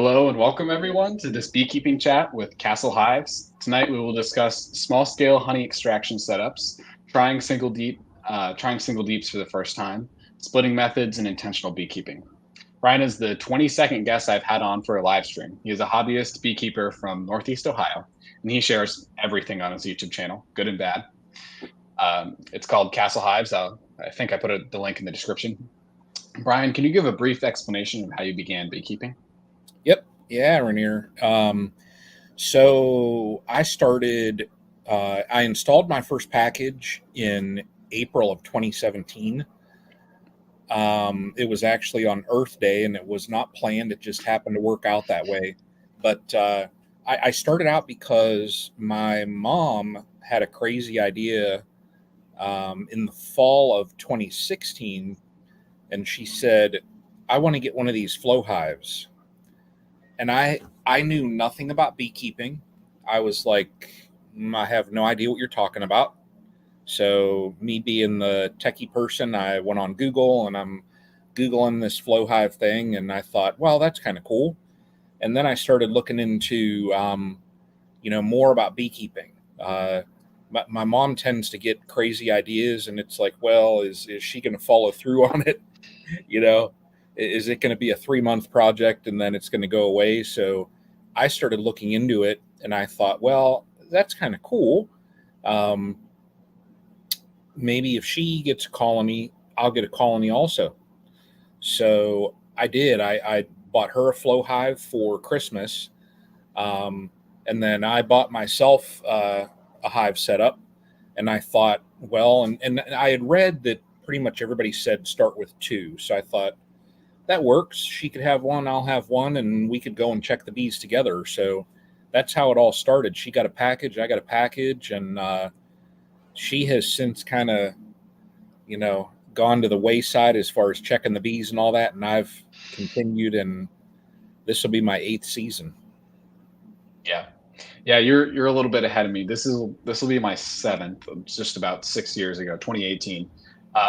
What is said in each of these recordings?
Hello and welcome everyone to this beekeeping chat with Castle Hives. Tonight we will discuss small-scale honey extraction setups, trying single deeps for the first time, splitting methods, and intentional beekeeping. Brian is the 22nd guest I've had on for a live stream. He is a hobbyist beekeeper from Northeast Ohio, and he shares everything on his YouTube channel, good and bad. It's called Castle Hives. I think I put the link in the description. Brian, can you give a brief explanation of how you began beekeeping? Yep. Yeah, Rainier. So I started, I installed my first package in April of 2017. It was actually on Earth Day and it was not planned. It just happened to work out that way. But I started out because my mom had a crazy idea in the fall of 2016. And she said, I want to get one of these flow hives. And I knew nothing about beekeeping. I was like, I have no idea what you're talking about. So me being the techie person, I went on Google and I'm Googling this flow hive thing. And I thought, well, that's kind of cool. And then I started looking into, more about beekeeping. My mom tends to get crazy ideas and it's like, well, is she going to follow through on it? You know, is it going to be a 3 month project and then it's going to go away? So I started looking into it and I thought, well, that's kind of cool. Um, Maybe if she gets a colony, I'll get a colony also. So I did. I bought her a flow hive for Christmas. Um, and then I bought myself a hive setup. And I thought, well, and I had read that pretty much everybody said start with two. So I thought, that works. She could have one, I'll have one, and we could go and check the bees together. So that's how it all started. She got a package, I got a package, and she has since kind of, gone to the wayside as far as checking the bees and all that. And I've continued, and this will be my 8th season. Yeah. Yeah, you're a little bit ahead of me. This will be my seventh, just about 6 years ago, 2018.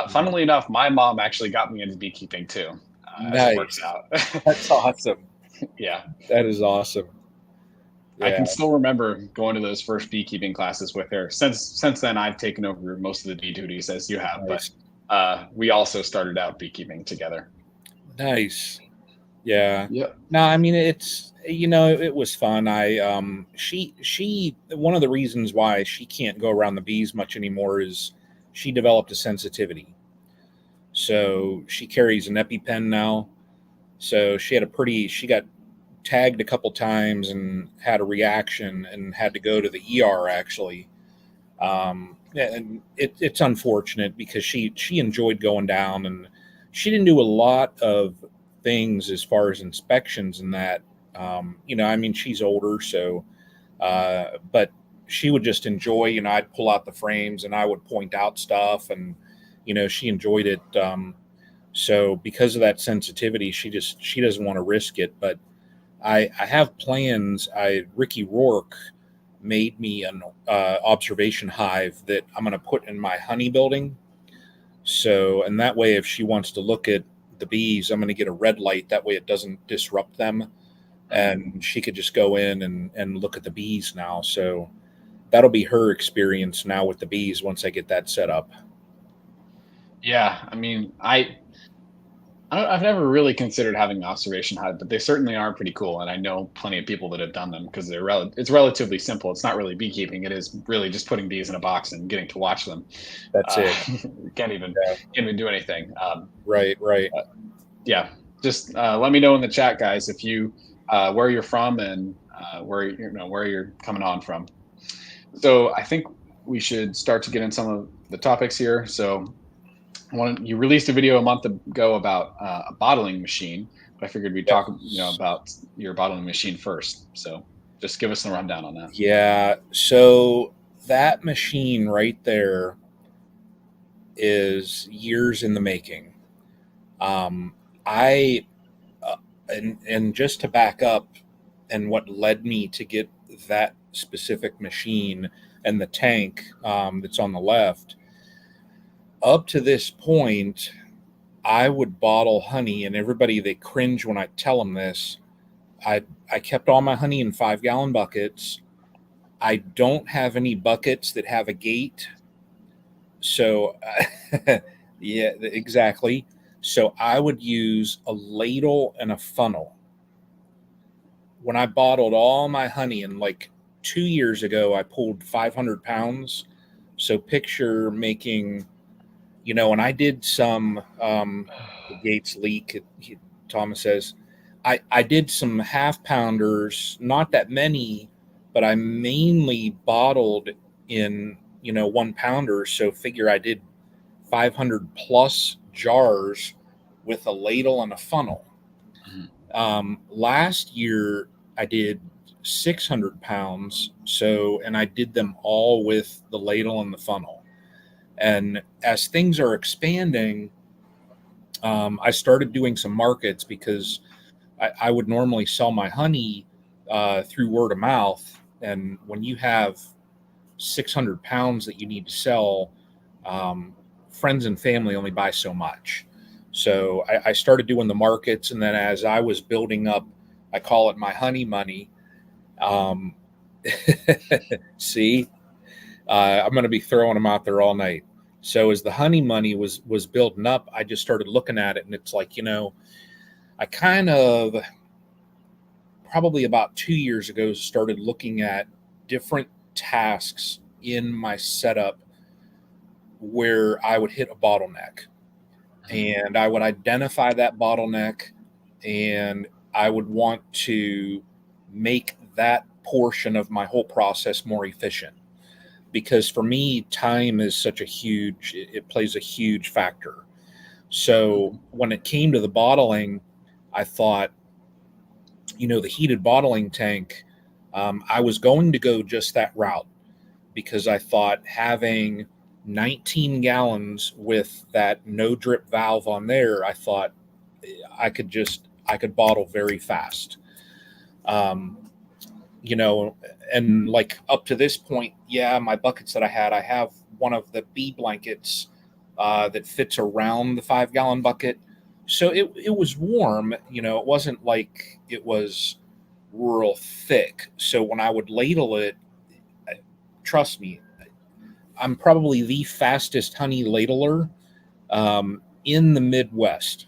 Funnily enough, my mom actually got me into beekeeping too, as it works Nice. out. That's awesome. Yeah, That is awesome. I Yeah. can still remember going to those first beekeeping classes with her. Since then, I've taken over most of the bee duties as you have, but Nice. we also started out beekeeping together. Nice. Yeah. Yep. No, I mean it was fun. She one of the reasons why she can't go around the bees much anymore is she developed a sensitivity. So she carries an EpiPen now. So she got tagged a couple times and had a reaction and had to go to the ER actually. Yeah, and it's unfortunate because she enjoyed going down and she didn't do a lot of things as far as inspections and that. I mean, she's older, so but she would just enjoy. I'd pull out the frames and I would point out stuff, and she enjoyed it. So because of that sensitivity, she doesn't want to risk it. But I have plans. Ricky Rourke made me an observation hive that I'm going to put in my honey building. So, and that way, if she wants to look at the bees, I'm going to get a red light. That way, it doesn't disrupt them, and she could just go in and look at the bees now. So that'll be her experience now with the bees once I get that set up. Yeah, I mean, I've never really considered having an observation hive, but they certainly are pretty cool, and I know plenty of people that have done them because it's relatively simple. It's not really beekeeping; it is really just putting bees in a box and getting to watch them. That's it. Yeah. Can't even do anything. Right. Right. Yeah, just let me know in the chat, guys, if you where you're from and where you're coming on from. So I think we should start to get in some of the topics here. So you released a video a month ago about a bottling machine, but I figured we'd talk, Yes. about your bottling machine first. So just give us a rundown on that. Yeah. So that machine right there is years in the making. Um, I and just to back up, and what led me to get that specific machine and the tank that's on the left. Up to this point, I would bottle honey, and everybody they cringe when I tell them this. I kept all my honey in 5-gallon buckets. I don't have any buckets that have a gate. So, yeah, exactly. So I would use a ladle and a funnel. When I bottled all my honey, and like 2 years ago, I pulled 500 pounds. So picture making, and I did some, the gates leak, Thomas says, I did some half pounders, not that many, but I mainly bottled in, 1 pounders. So figure I did 500 plus jars with a ladle and a funnel. Mhm. Last year I did 600 pounds. So, and I did them all with the ladle and the funnel. And as things are expanding, I started doing some markets because I would normally sell my honey through word of mouth. And when you have 600 pounds that you need to sell, um, friends and family only buy so much. So I started doing the markets. And then as I was building up, I call it my honey money. Um, see, I'm going to be throwing them out there all night. So as the honey money was building up, I just started looking at it, and it's like, I kind of probably about 2 years ago started looking at different tasks in my setup where I would hit a bottleneck, Mhm. and I would identify that bottleneck, and I would want to make that portion of my whole process more efficient, because for me time is such a huge, it plays a huge factor. So Mhm. when it came to the bottling, I thought, the heated bottling tank, I was going to go just that route, because I thought having 19 gallons with that no drip valve on there, I thought I could bottle very fast. Um, you know, and like up to this point, yeah, my buckets that I have one of the bee blankets that fits around the 5-gallon bucket. So it was warm, it wasn't like it was real thick. So when I would ladle it, trust me, I'm probably the fastest honey ladler in the Midwest.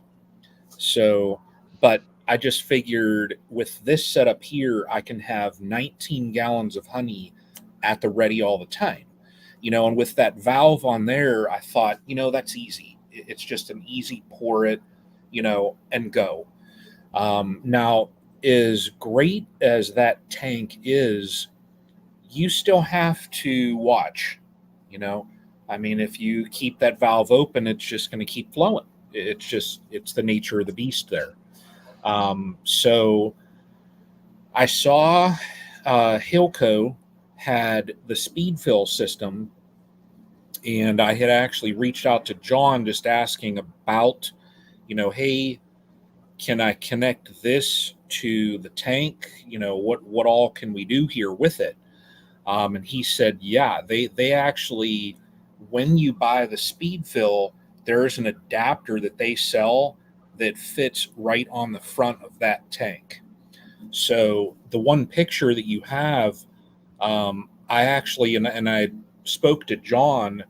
So, but I just figured with this setup here, I can have 19 gallons of honey at the ready all the time. And with that valve on there, I thought, that's easy. It's just an easy pour it, and go. Now, as great as that tank is, you still have to watch. You know, I mean, if you keep that valve open, it's just going to keep flowing. It's the nature of the beast there. So I saw Hilco had the speed fill system, and I had actually reached out to John just asking about, hey, can I connect this to the tank? What all can we do here with it? And he said, yeah, they actually, when you buy the speed fill, there's an adapter that they sell that fits right on the front of that tank. So the one picture that you have, I actually, and I spoke to John,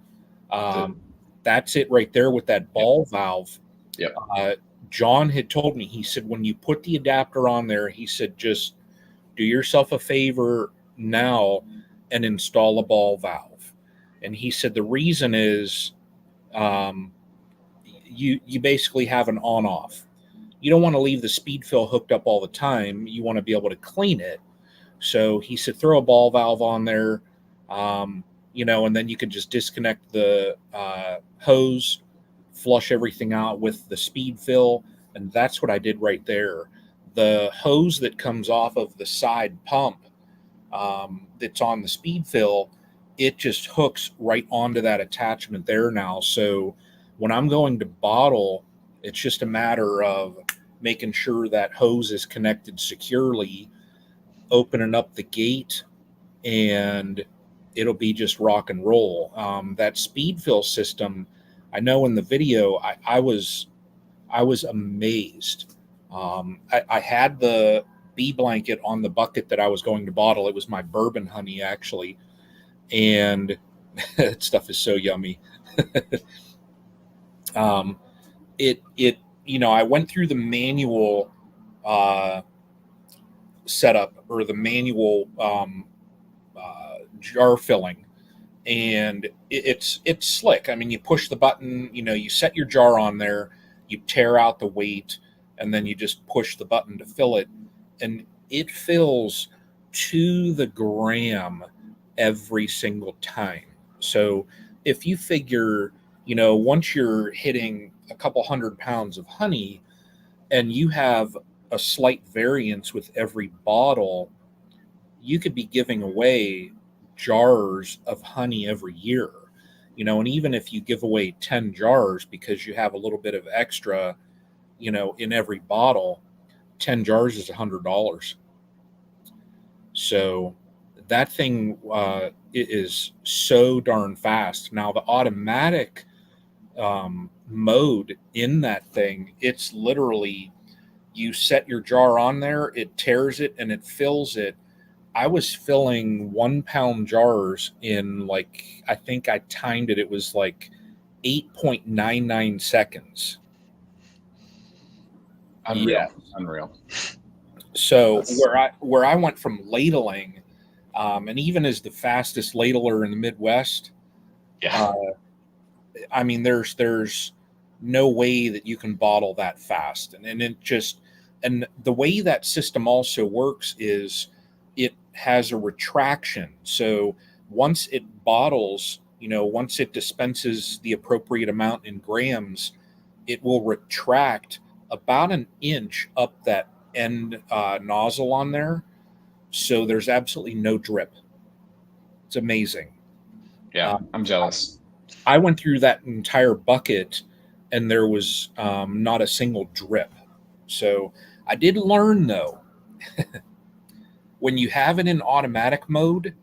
The, um, that's it right there with that yep. ball valve. Yep. uh, John had told me, he said, when you put the adapter on there, he said, just do yourself a favor now and install a ball valve. And he said the reason is, um, you basically have an on off. You don't want to leave the speed fill hooked up all the time. You want to be able to clean it. So he said throw a ball valve on there, and then you could just disconnect the hose, flush everything out with the speed fill, and that's what I did right there. The hose that comes off of the side pump, that's on the speed fill, it just hooks right onto that attachment there now. So when I'm going to bottle, it's just a matter of making sure that hose is connected securely, opening up the gate, and it'll be just rock and roll. That speed fill system, I know in the video, I was amazed. I had bee blanket on the bucket that I was going to bottle. It was my bourbon honey, actually, and that stuff is so yummy. um, it I went through the manual uh, setup, or the manual jar filling, and it's slick. I mean, you push the button, you set your jar on there, you tear out the weight, and then you just push the button to fill it, and it fills to the gram every single time. So if you figure, once you're hitting a couple 100 pounds of honey, and you have a slight variance with every bottle, you could be giving away jars of honey every year. And even if you give away 10 jars because you have a little bit of extra, in every bottle, 10 jars is $100. So that thing is so darn fast. Now, the automatic mode in that thing, it's literally, you set your jar on there, it tears it, and it fills it. I was filling 1 pound jars in, like, I think I timed it, it was like 8.99 seconds. Yeah. Unreal. So That's where I went from ladling, and even as the fastest ladler in the Midwest, yeah. uh, I mean, there's no way that you can bottle that fast, and it just, and the way that system also works is it has a retraction. So once it bottles, once it dispenses the appropriate amount in grams, it will retract about an inch up that end nozzle on there. So there's absolutely no drip. It's amazing. Yeah, Um, I'm jealous. I went through that entire bucket and there was not a single drip. So I did learn, though, when you have it in automatic mode,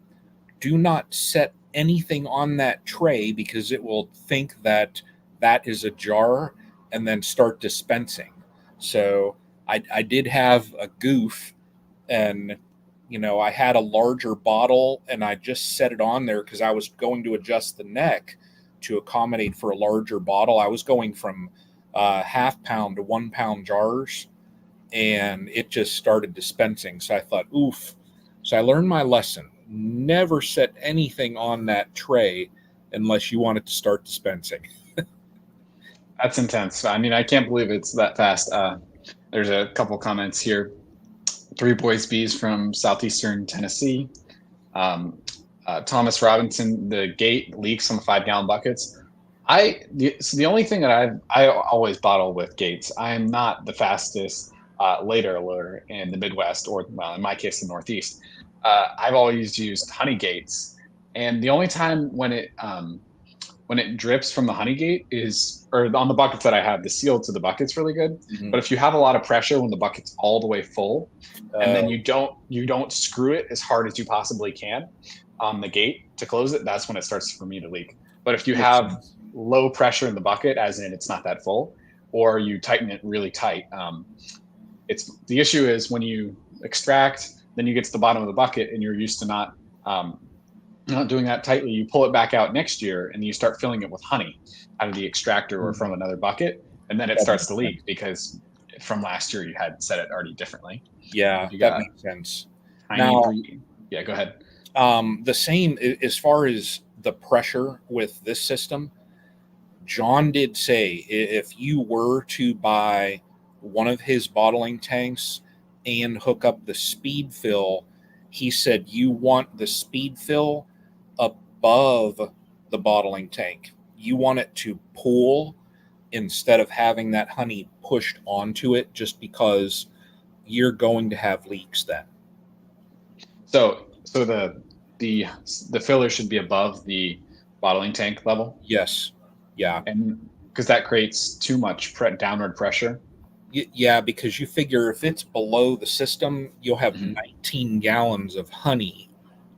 do not set anything on that tray, because it will think that that is a jar and then start dispensing. So I did have a goof, and I had a larger bottle and I just set it on there because I was going to adjust the neck to accommodate for a larger bottle. I was going from half pound to 1 pound jars, and it just started dispensing. So I thought, oof. So I learned my lesson: never set anything on that tray unless you want it to start dispensing. That's intense. I mean, I can't believe it's that fast. There's a couple comments here. Three Boys Bees from southeastern Tennessee. Um, Thomas Robinson, the gate leaks on the 5 gallon buckets. So the only thing that I always bottle with gates. I am not the fastest later in the Midwest, or well, in my case, the Northeast. I've always used honey gates, and the only time when it drips from the honey gate is, or on the buckets that I have, the seal to the bucket's really good. Mhm. But if you have a lot of pressure when the bucket's all the way full, and then Uh, you don't screw it as hard as you possibly can on the gate to close it, that's when it starts for me to leak. But if you Makes have sense. low pressure in the bucket, as in it's not that full, or you tighten it really tight, it's the issue is when you extract, then you get to the bottom of the bucket and you're used to um, not doing that tightly. You pull it back out next year and you start filling it with honey out of the extractor or from another bucket, and then it That starts to makes leak sense. because from last year you had set it already differently. Yeah, If you that got makes sense. tiny Now, breed, yeah, go ahead. the same as far as the pressure with this system. John did say if you were to buy one of his bottling tanks and hook up the speed fill, he said you want the speed fill above the bottling tank. You want it to pool instead of having that honey pushed onto it, just because you're going to have leaks then. So the the filler should be above the bottling tank level, Yes. Yeah. and because that creates too much downward pressure. Yeah, because you figure if it's below the system, you'll have Mhm. 19 gallons of honey.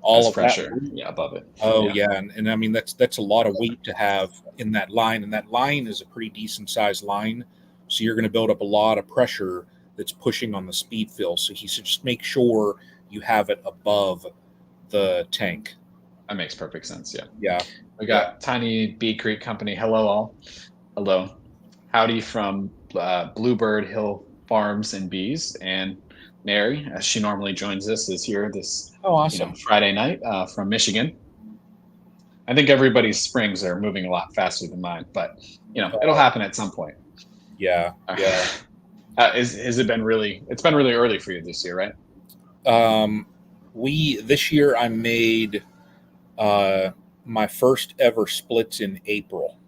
All As of that pressure, weight. yeah, above it. Oh Yeah. yeah, and I mean that's a lot of weight to have in that line, and that line is a pretty decent sized line. So you're going to build up a lot of pressure that's pushing on the speed fill. So he said, just make sure you have it above the tank. That makes perfect sense. Yeah. Yeah. We Yeah. got Tiny Bee Creek Company. Hello, all. Hello. Howdy from Bluebird Hill Farms and Bees. And Mary, as she normally joins us, is here this Oh, awesome. Friday night from Michigan. I think everybody's springs are moving a lot faster than mine, but it'll happen at some point. Yeah. Yeah. Has it been really? It's been really early for you this year, right? This year I made my first ever splits in April.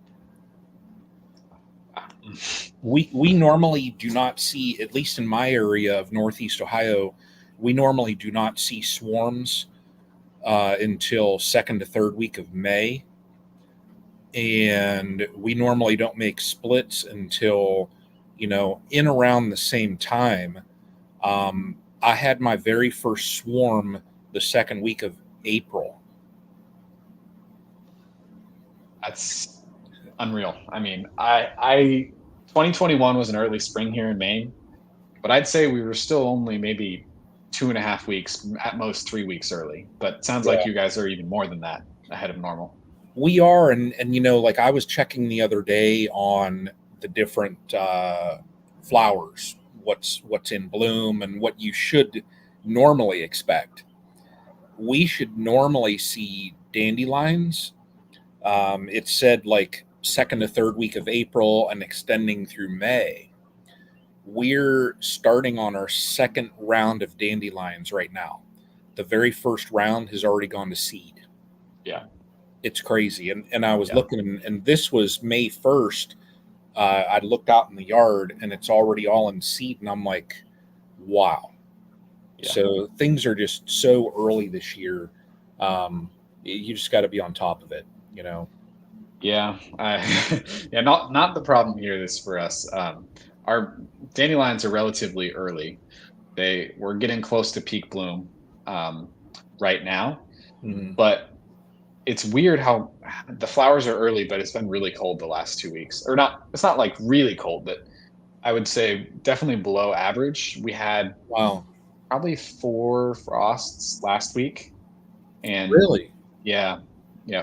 We normally do not see, at least in my area of Northeast Ohio, we normally do not see swarms until second to third week of May, and we normally don't make splits until in around the same time. I had my very first swarm the second week of April. That's unreal. I mean, I 2021 was an early spring here in Maine, but I'd say we were still only maybe 2.5 weeks, at most 3 weeks early. But it sounds like Yeah. you guys are even more than that ahead of normal. We are, and like I was checking the other day on the different flowers, what's in bloom, and what you should normally expect. We should normally see dandelions. It said like second to third week of April and extending through May. We're starting on our second round of dandelions right now. The very first round has already gone to seed. Yeah. It's crazy. And I was looking, and this was May 1st. I looked out in the yard and it's already all in seed. And I'm like, wow. Yeah. So things are just so early this year. You just got to be on top of it, Yeah. Yeah. Not the problem here. This for us. Our dandelions are relatively early. We're getting close to peak bloom right now, but it's weird how the flowers are early, but it's been really cold the last 2 weeks. Or not, it's not like really cold, but I would say definitely below average. We had probably 4 frosts last week. And really? Yeah.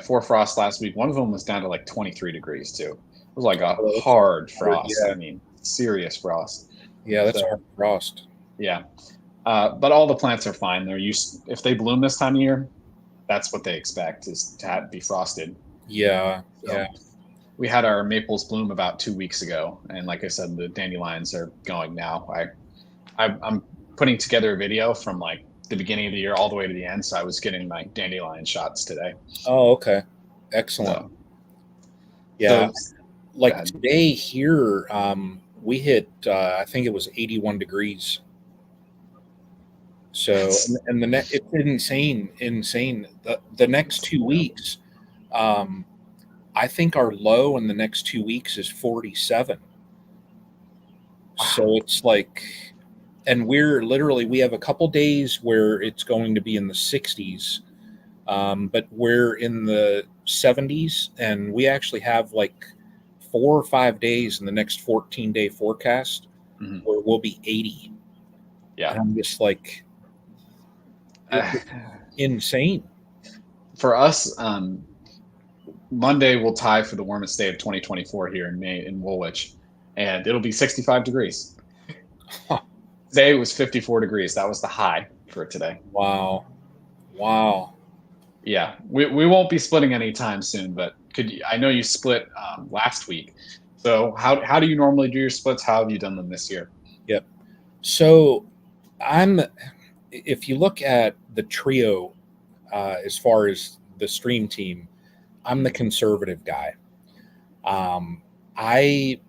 4 frosts last week. One of them was down to like 23 degrees too. It was like a hard frost. Yeah. I mean, serious frost. Yeah, that's a hard frost. Yeah. But all the plants are fine. If they bloom this time of year, that's what they expect, is to be frosted. Yeah. So yeah. We had our maples bloom about 2 weeks ago, and like I said, the dandelions are going now. I'm putting together a video from like the beginning of the year all the way to the end, so I was getting my dandelion shots today. Oh, okay, excellent. So, yeah, like today here, we hit I think it was 81 degrees. So and it's insane. The next 2 weeks, I think our low in the next 2 weeks is 47. So it's like, and we have a couple days where it's going to be in the 60s, but we're in the 70s, and we actually have like 4 or 5 days in the next 14-day forecast where we'll be 80. Yeah. And I'm just like, insane. For us, Monday will tie for the warmest day of 2024 here in May in Woolwich, and it'll be 65 degrees. Huh. Today it was 54 degrees. That was the high for today. Wow. Yeah, we won't be splitting anytime soon, but I know you split last week. So how do you normally do your splits? How have you done them this year? Yep. So if you look at the trio, as far as the stream team, I'm the conservative guy. I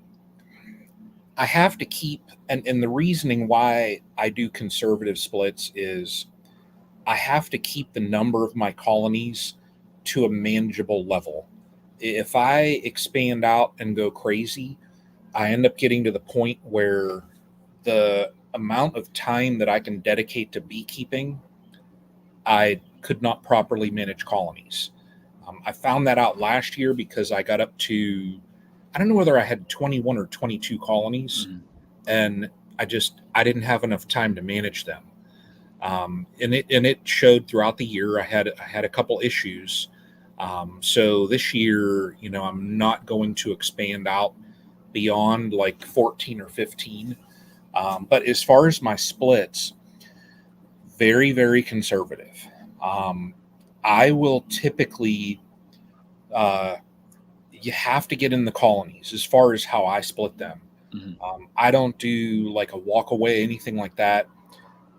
have to keep, and the reasoning why I do conservative splits is I have to keep the number of my colonies to a manageable level. If I expand out and go crazy, I end up getting to the point where the amount of time that I can dedicate to beekeeping, I could not properly manage colonies. I found that out last year because I got up to, I don't know whether I had 21 or 22 colonies, and I didn't have enough time to manage them. And it showed throughout the year. I had a couple issues. So this year, I'm not going to expand out beyond like 14 or 15. But as far as my splits, very, very conservative. Um, I will typically, uh, you have to get in the colonies as far as how I split them. Mhm. I don't do like a walk away, anything like that.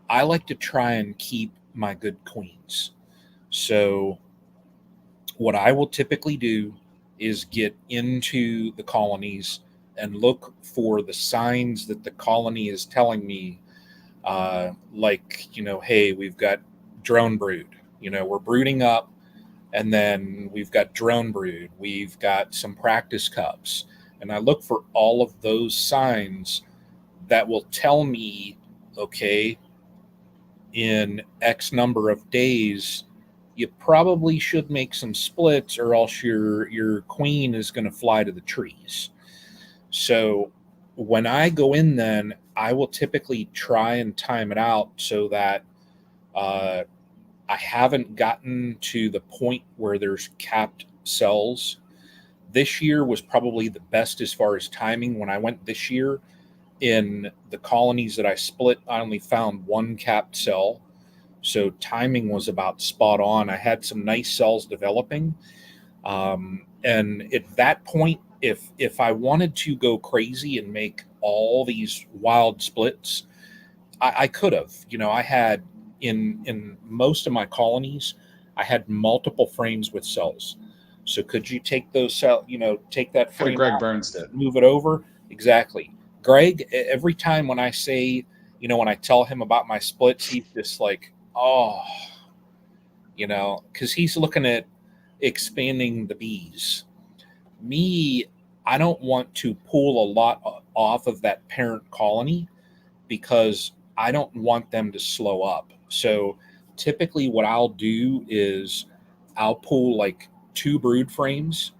I like to try and keep my good queens. So, what I will typically do is get into the colonies and look for the signs that the colony is telling me, like, hey, we've got drone brood. We're brooding up, and then we've got drone brood. We've got some practice cubs. And I look for all of those signs that will tell me, okay, in X number of days, you probably should make some splits, or else your queen is going to fly to the trees. So when I go in, then I will typically try and time it out so that uh, I haven't gotten to the point where there's capped cells. This year was probably the best as far as timing. When I went this year, in the colonies that I split, I only found one capped cell. So timing was about spot on. I had some nice cells developing. And at that point, if I wanted to go crazy and make all these wild splits, I could have. I had in most of my colonies, I had multiple frames with cells. So could you take those cell, take that Kind of frame Greg out, Burns did. move it over? Exactly. Greg, every time when I say, when I tell him about my splits, he's just like, oh, because he's looking at expanding the bees. Me, I don't want to pull a lot off of that parent colony because I don't want them to slow up. So typically, what I'll do is I'll pull like two brood frames,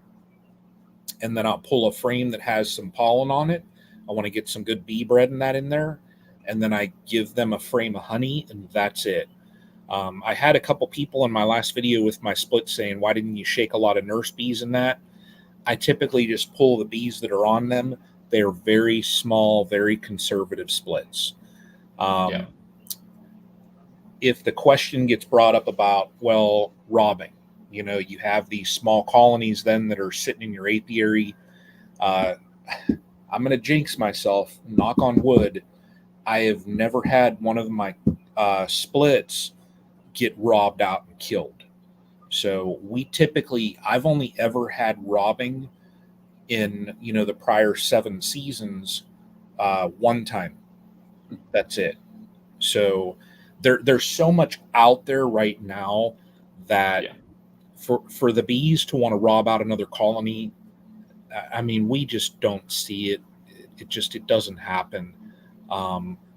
and then I'll pull a frame that has some pollen on it. I want to get some good bee bread and that in there. And then I give them a frame of honey, and that's it. I had a couple people in my last video with my split saying, why didn't you shake a lot of nurse bees in that? I typically just pull the bees that are on them. They're very small, very conservative splits. Yeah. Um, if the question gets brought up about, well, robbing, you have these small colonies then that are sitting in your apiary. Uh, I'm going to jinx myself, knock on wood. I have never had one of my splits get robbed out and killed. So I've only ever had robbing in, the prior 7 seasons, one time. That's it. So there's so much out there right now that Yeah. for the bees to want to rob out another colony, I mean, we just don't see it. It doesn't happen.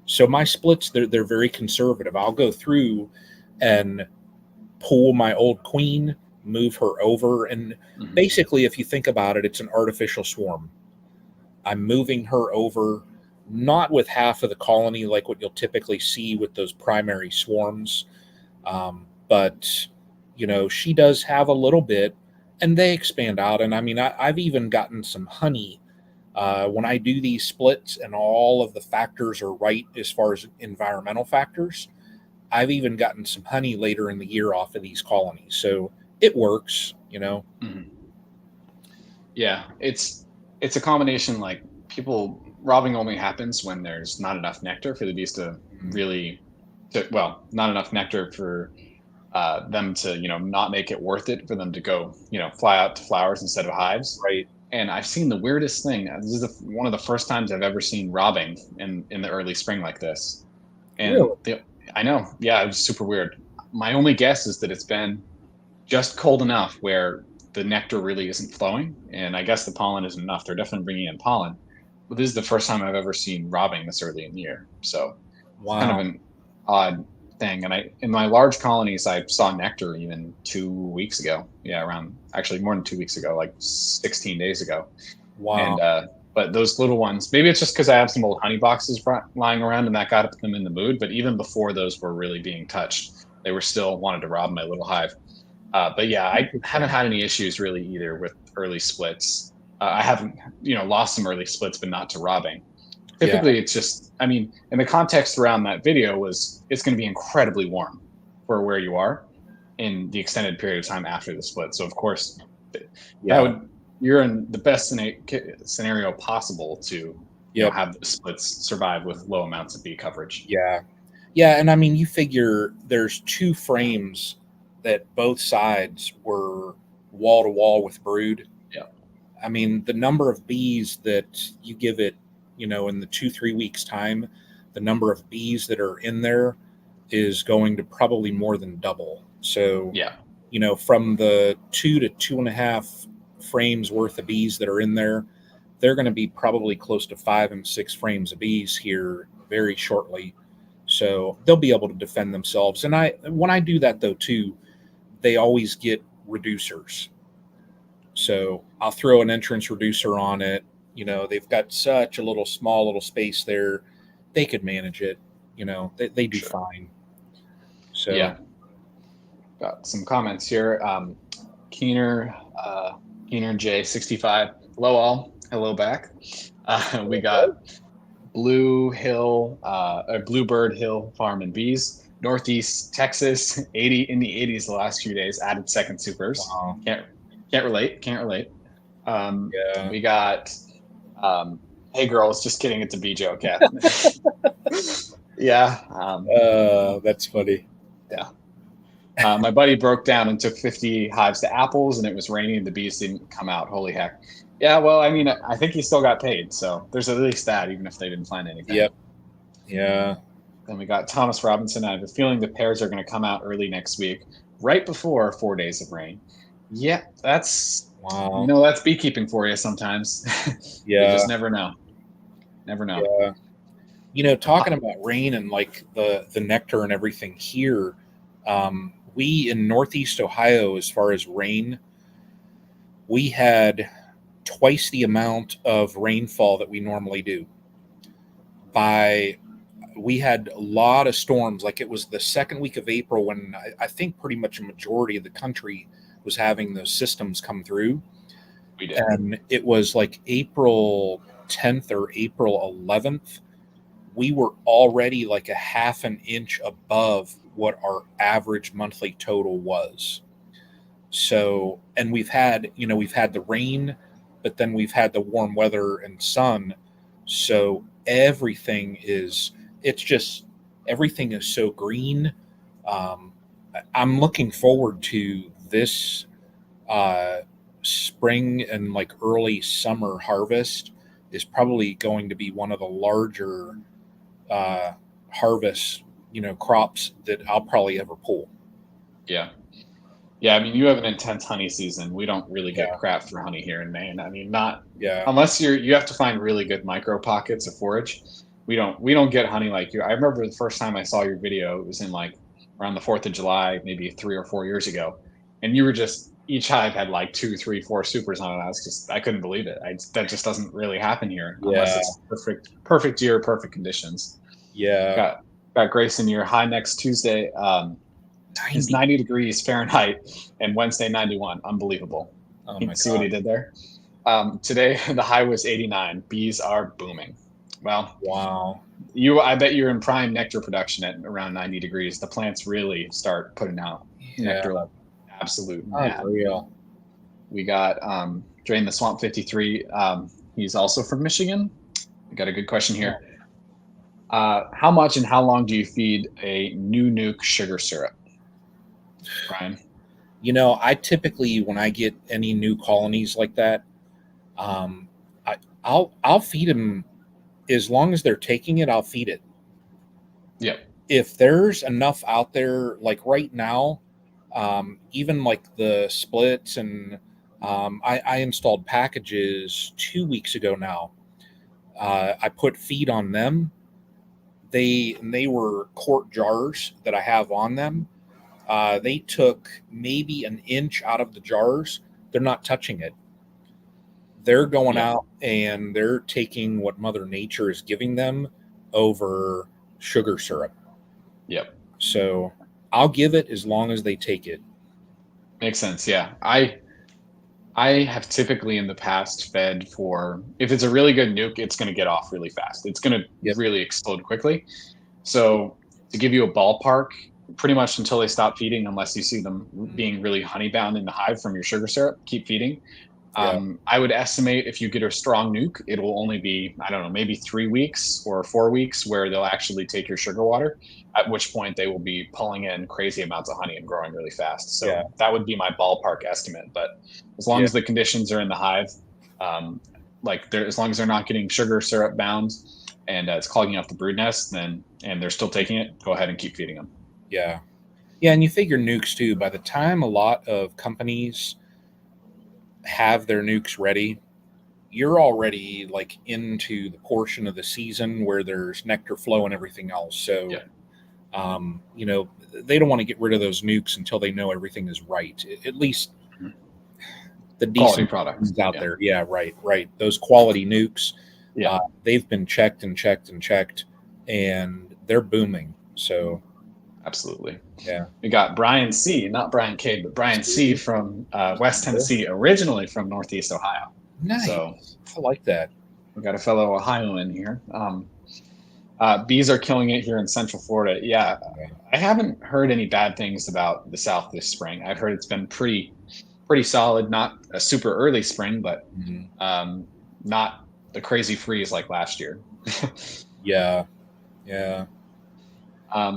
So my splits, they're very conservative. I'll go through and pull my old queen, move her over, and Mhm. basically, if you think about it, it's an artificial swarm. I'm moving her over, not with half of the colony like what you'll typically see with those primary swarms, but she does have a little bit, and they expand out. And I mean, I've even gotten some honey when I do these splits, and all of the factors are right as far as environmental factors. I've even gotten some honey later in the year off of these colonies, so it works. Mhm. Yeah, it's a combination. Like, people robbing only happens when there's not enough nectar for the bees to really, well, not enough nectar for them to not make it worth it for them to go fly out to flowers instead of hives. Right? And I've seen the weirdest thing. This is one of the first times I've ever seen robbing in the early spring like this. And Really? I know, yeah, it was super weird. My only guess is that it's been just cold enough where the nectar really isn't flowing, and I guess the pollen isn't enough. They're definitely bringing in pollen, but this is the first time I've ever seen robbing this early in the year. So it's kind of Wow. an odd thing. And in my large colonies, I saw nectar even 2 weeks ago. Yeah, around, actually more than 2 weeks ago, like 16 days ago. And Wow. But those little ones, maybe it's just because I have some old honey boxes lying around and that got them in the mood. But even before those were really being touched, they were still wanted to rob my little hive. But yeah, I haven't Interesting. had any issues really either with early splits. I haven't, lost some early splits, but not to robbing. Yeah. Typically, it's just, I mean, and the context around that video was it's going to be incredibly warm for where you are in the extended period of time after the split. So, of course, that Yeah. would you're in the best scenario possible to Yep. have the splits survive with low amounts of bee coverage. Yeah. Yeah. And I mean, you figure there's 2 frames that both sides were wall to wall with brood. Yeah, I mean, the number of bees that you give it, in the 2, 3 weeks time, the number of bees that are in there is going to probably more than double. So, yeah, from the 2 to 2.5 frames worth of bees that are in there, they're going to be probably close to 5 and 6 frames of bees here very shortly. So they'll be able to defend themselves. And when I do that though too, they always get reducers. So I'll throw an entrance reducer on it. They've got such a small little space there. They could manage it. They do sure. fine. So Yeah, got some comments here. Keener, Keener J65. Hello all. Hello back. We got Blue Hill, Bluebird Hill Farm and Bees, Northeast Texas, 80 in the 80s the last few days. Added second supers. wow. Can't relate. Can't relate. Yeah. We got Hey girls, just kidding. It's a bee joke. Yeah. Yeah. That's funny. Yeah. My buddy broke down and took 50 hives to apples, and it was raining, and the bees didn't come out. Holy heck. Yeah, well, I mean, I think he still got paid, so there's at least that, even if they didn't find anything. Yep. Yeah. Then we got Thomas Robinson. I have a feeling the pairs are going to come out early next week, right before 4 days of rain. Yeah, Wow. that's beekeeping for you sometimes. You Yeah. just never know. Never know. Yeah. Talking about rain and like the nectar and everything here, we in Northeast Ohio, as far as rain, we had twice the amount of rainfall that we normally do. By We had a lot of storms. Like it was the second week of April when I think pretty much a majority of the country was having those systems come through. We did. And it was like April 10th or April 11th. We were already like a half an inch above what our average monthly total was. So, and we've had the rain, but then we've had the warm weather and sun. So it's just, everything is so green. Um, I'm looking forward to this uh, spring and like early summer harvest is probably going to be one of the larger uh, harvest, crops that I'll probably ever pull. Yeah. Yeah, I mean, you have an intense honey season. We don't really get Yeah, crap for honey here in Maine. I mean, not yeah, unless you have to find really good micro pockets of forage. We don't get honey like you. I remember the first time I saw your video, it was in like around the 4th of July, maybe 3 or 4 years ago. And you were just each hive had like two, three, four supers on it. I couldn't believe it. That just doesn't really happen here unless yeah, it's perfect year, perfect conditions. yeah. Got Grayson here. High next Tuesday. Is 90. 90 degrees Fahrenheit and Wednesday 91. Unbelievable. Oh You my see what God. he did there? Today the high was 89. Bees are booming. Well, Wow. I bet you're in prime nectar production at around 90 degrees. The plants really start putting out Yeah. nectar like absolute mad. Unreal. We got Drain the Swamp 53. He's also from Michigan. We got a good question here. How much and how long do you feed a new nuke sugar syrup, Brian? I typically, when I get any new colonies like that, um, I'll feed them as long as they're taking it. I'll feed it. Yep. If there's enough out there, like right now, even like the splits and I installed packages 2 weeks ago now. I put feed on them. They were quart jars that I have on them. They took maybe an inch out of the jars. They're not touching it. They're going Yeah. out and they're taking what Mother Nature is giving them over sugar syrup. Yep. So I'll give it as long as they take it. Makes sense. Yeah. I have typically in the past fed for, if it's a really good nuke, it's going to get off really fast. It's going to Yep. really explode quickly. So to give you a ballpark, pretty much until they stop feeding, unless you see them being really honey bound in the hive from your sugar syrup, keep feeding. Yeah. I would estimate if you get a strong nuke, it will only be, I don't know, maybe 3 weeks or 4 weeks where they'll actually take your sugar water, at which point they will be pulling in crazy amounts of honey and growing really fast. So Yeah. that would be my ballpark estimate. But as long Yeah. as the conditions are in the hive, um, like they're, as long as they're not getting sugar syrup bound and it's clogging up the brood nest, then and they're still taking it, go ahead and keep feeding them. Yeah. Yeah. And you figure nukes too. By the time a lot of companies have their nukes ready, you're already like into the portion of the season where there's nectar flow and everything else. So, Yeah. you know, they don't want to get rid of those nukes until they know everything is right. At least Mhm. the Quality decent products. ones out Yeah. there. Yeah, right, right. Those quality nukes, Yeah. they've been checked and checked and checked, and they're booming. So, Absolutely. yeah. We got Brian C, not Brian K, but Brian C from West Tennessee, originally from Northeast Ohio. So Nice. I like that. we got a fellow Ohioan here. Bees are killing it here in Central Florida. Yeah, Yeah. I haven't heard any bad things about the South this spring. I've heard it's been pretty solid. Not a super early spring, but Mhm. um, not the crazy freeze like last year. Yeah. Yeah.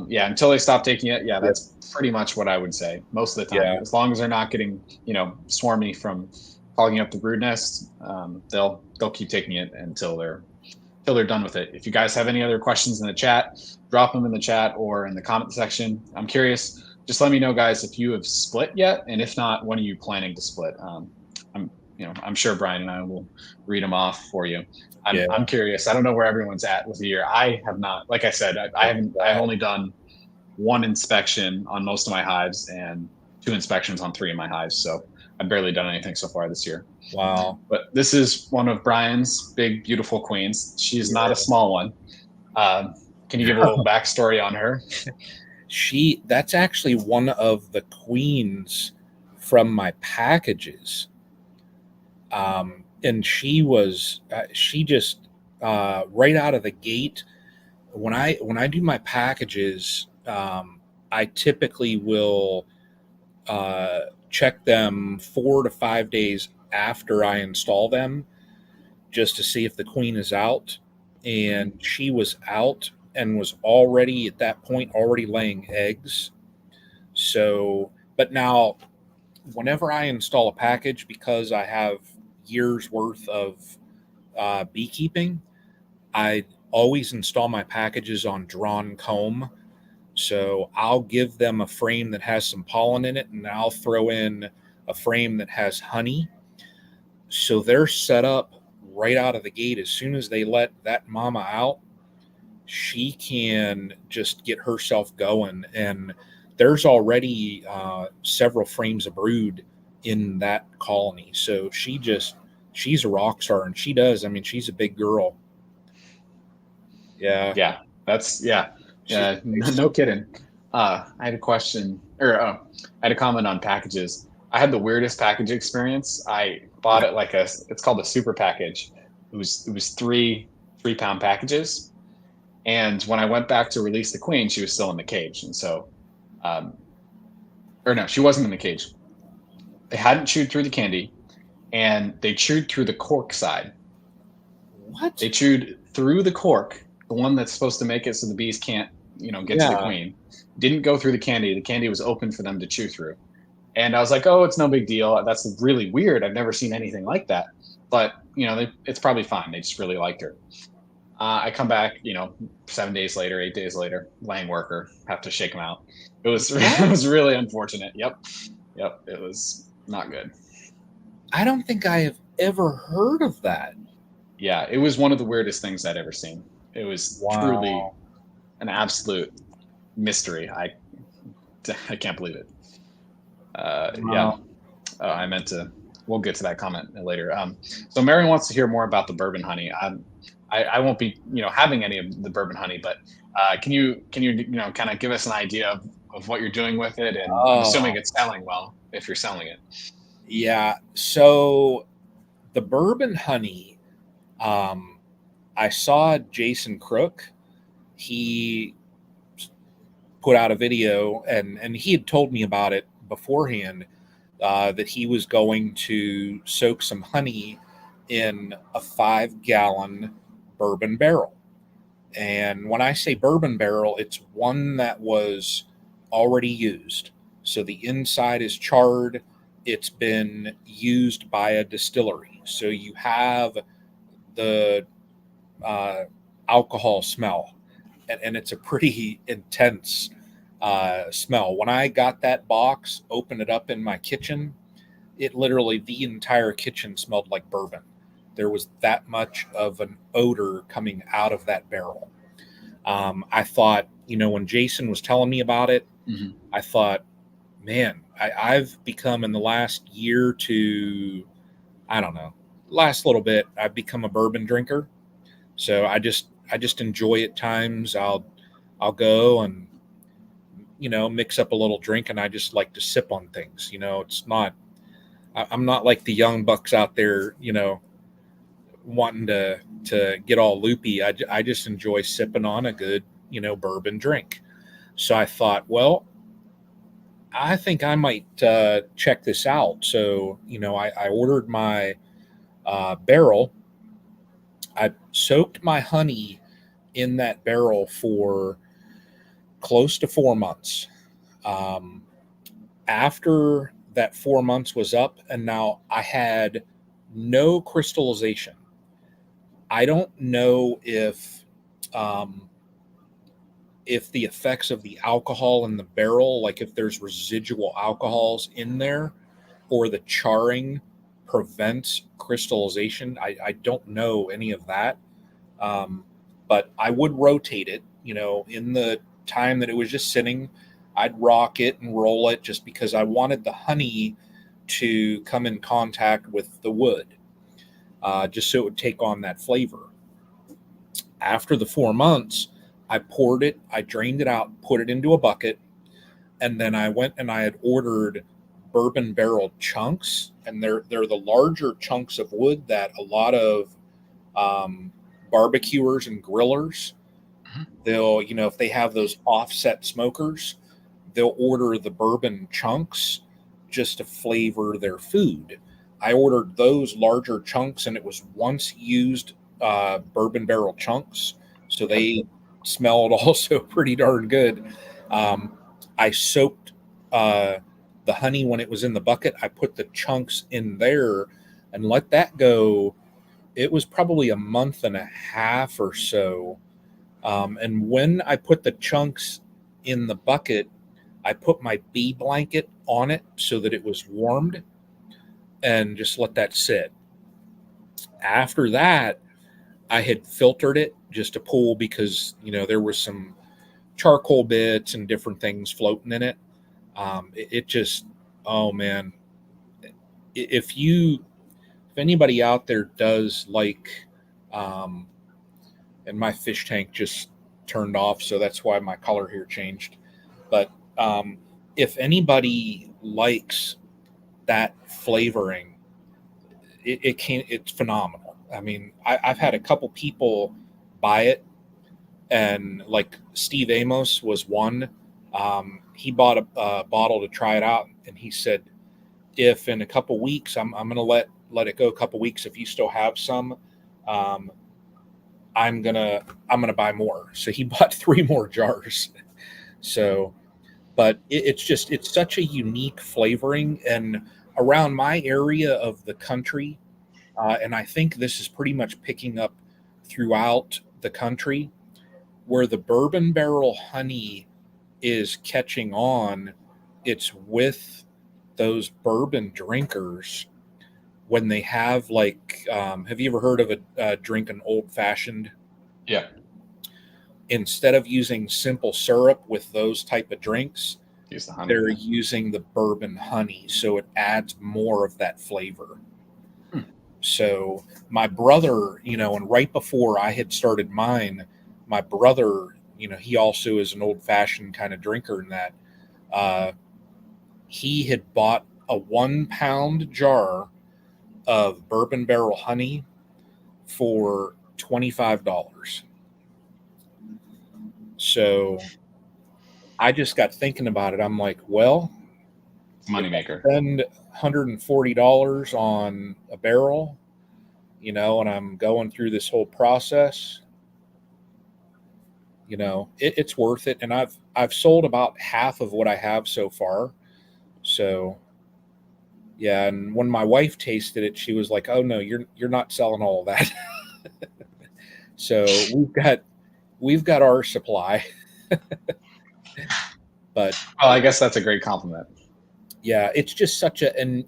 Yeah, until they stop taking it, yeah, Yep. that's pretty much what I would say most of the time. Yeah. As long as they're not getting, swarmy from clogging up the brood nest, they'll keep taking it until they're done with it. If you guys have any other questions in the chat, drop them in the chat or in the comment section. I'm curious. Just let me know, guys, if you have split yet, and if not, when are you planning to split? I'm sure Brian and I will read them off for you. I'm Yeah. curious. I don't know where everyone's at with the year. I have not, like I said, I Look haven't. at I've that. only done one inspection on most of my hives and two inspections on three of my hives. So I've barely done anything so far this year. Wow. But this is one of Brian's big, beautiful queens. She's not a Yeah. small one. Um, can you give a little backstory on her? That's actually one of the queens from my packages. And she just, right out of the gate, when I do my packages, I typically will, check them 4 to 5 days after I install them just to see if the queen is out. And Mhm. she was out and was already at that point already laying eggs. So, but now whenever I install a package, because I have years worth of beekeeping, I always install my packages on drawn comb. So I'll give them a frame that has some pollen in it, and I'll throw in a frame that has honey. So they're set up right out of the gate. As soon as they let that mama out, she can just get herself going. And there's already several frames of brood in that colony. So she's a rock star, and she does. I mean, she's a big girl. Yeah, Yeah, that's yeah, she's yeah. nice. No kidding. I had a question, or I had a comment on packages. I had the weirdest package experience. I bought it like it's called a super package. It was three-pound packages, and when I went back to release the queen, she was still in the cage, and so, um, or no, she wasn't in the cage. They hadn't chewed through the candy, and they chewed through the cork side. What? They chewed through the cork, the one that's supposed to make it so the bees can't, get to the Yeah, queen. Didn't go through the candy. The candy was open for them to chew through. And I was like, oh, it's no big deal. That's really weird. I've never seen anything like that. But, it's probably fine. They just really liked her. I come back, 7 days later, 8 days later, laying worker, have to shake them out. It was it what? was really unfortunate. Yep. Yep. It was not good. I don't think I have ever heard of that. Yeah, it was one of the weirdest things I'd ever seen. It was truly Wow. an absolute mystery. I can't believe it. Yeah. Wow. I meant to. we'll get to that comment later. So Mary wants to hear more about the bourbon honey. I won't be having any of the bourbon honey, but can you kind of give us an idea of what you're doing with it? And I'm assuming Oh, it's selling well if you're selling it. yeah. So the bourbon honey, um, I saw Jason Crook. He put out a video, and he had told me about it beforehand, that he was going to soak some honey in a 5 gallon bourbon barrel. And when I say bourbon barrel, it's one that was already used. So the inside is charred, it's been used by a distillery. So you have the uh, alcohol smell, and it's a pretty intense smell. When I got that box, opened it up in my kitchen, it literally, the entire kitchen smelled like bourbon. There was that much of an odor coming out of that barrel. I thought, when Jason was telling me about it, Hmm. I thought, man, I've become in the last year to, I don't know, last little bit, I've become a bourbon drinker. So I just enjoy at times. I'll go and mix up a little drink, and I just like to sip on things. It's not, I'm not like the young bucks out there, wanting to get all loopy. I just enjoy sipping on a good bourbon drink. So I thought, well, I think I might check this out. So I ordered my barrel. I soaked my honey in that barrel for close to 4 months. Um, After that 4 months was up, and now I had no crystallization. I don't know um, if the effects of the alcohol in the barrel, like if there's residual alcohols in there, or the charring prevents crystallization. I don't know any of that. Um, but I would rotate it, in the time that it was just sitting. I'd rock it and roll it just because I wanted the honey to come in contact with the wood, just so it would take on that flavor. After the 4 months, I poured it, I drained it out, put it into a bucket, and then I went and I had ordered bourbon barrel chunks, and they're the larger chunks of wood that a lot of um, barbecuers and grillers, they'll, if they have those offset smokers, they'll order the bourbon chunks just to flavor their food. I ordered those larger chunks, and it was once used bourbon barrel chunks, so Yep. they smelled also pretty darn good. Um, I soaked uh, the honey when it was in the bucket. I put the chunks in there and let that go. It was probably a month and a half or so. And when I put the chunks in the bucket, I put my bee blanket on it so that it was warmed, and just let that sit. After that, I had filtered it just to pull, because there was some charcoal bits and different things floating in it. It just, oh man, if anybody out there does like, um, and my fish tank just turned off, so that's why my color here changed. But if anybody likes that flavoring, it's phenomenal. I mean, I've had a couple people buy it, and like Steve Amos was one. He bought a bottle to try it out, and he said, if in a couple weeks, I'm gonna let it go a couple weeks. If you still have some, um, I'm gonna buy more. So he bought 3 more jars. So, but it's such a unique flavoring, and around my area of the country, and I think this is pretty much picking up throughout the country, where the bourbon barrel honey is catching on. It's with those bourbon drinkers when they have like, have you ever heard of a drink an old fashioned? Yeah. Instead of using simple syrup with those type of drinks, Use the honey. they're Yeah. using the bourbon honey, so it adds more of that flavor. Hmm. So my brother, and right before I had started mine, my brother, he also is an old fashioned kind of drinker in that uh, he had bought a 1 pound jar of bourbon barrel honey for $25. So I just got thinking about it. I'm like, well, It's a if I moneymaker. spend $140 on a barrel, and I'm going through this whole process, it's worth it. And I've sold about half of what I have so far. So yeah, and when my wife tasted it, she was like, "Oh no, you're not selling all of that." So we've got our supply, but Well, I guess that's a great compliment. yeah, it's just such a and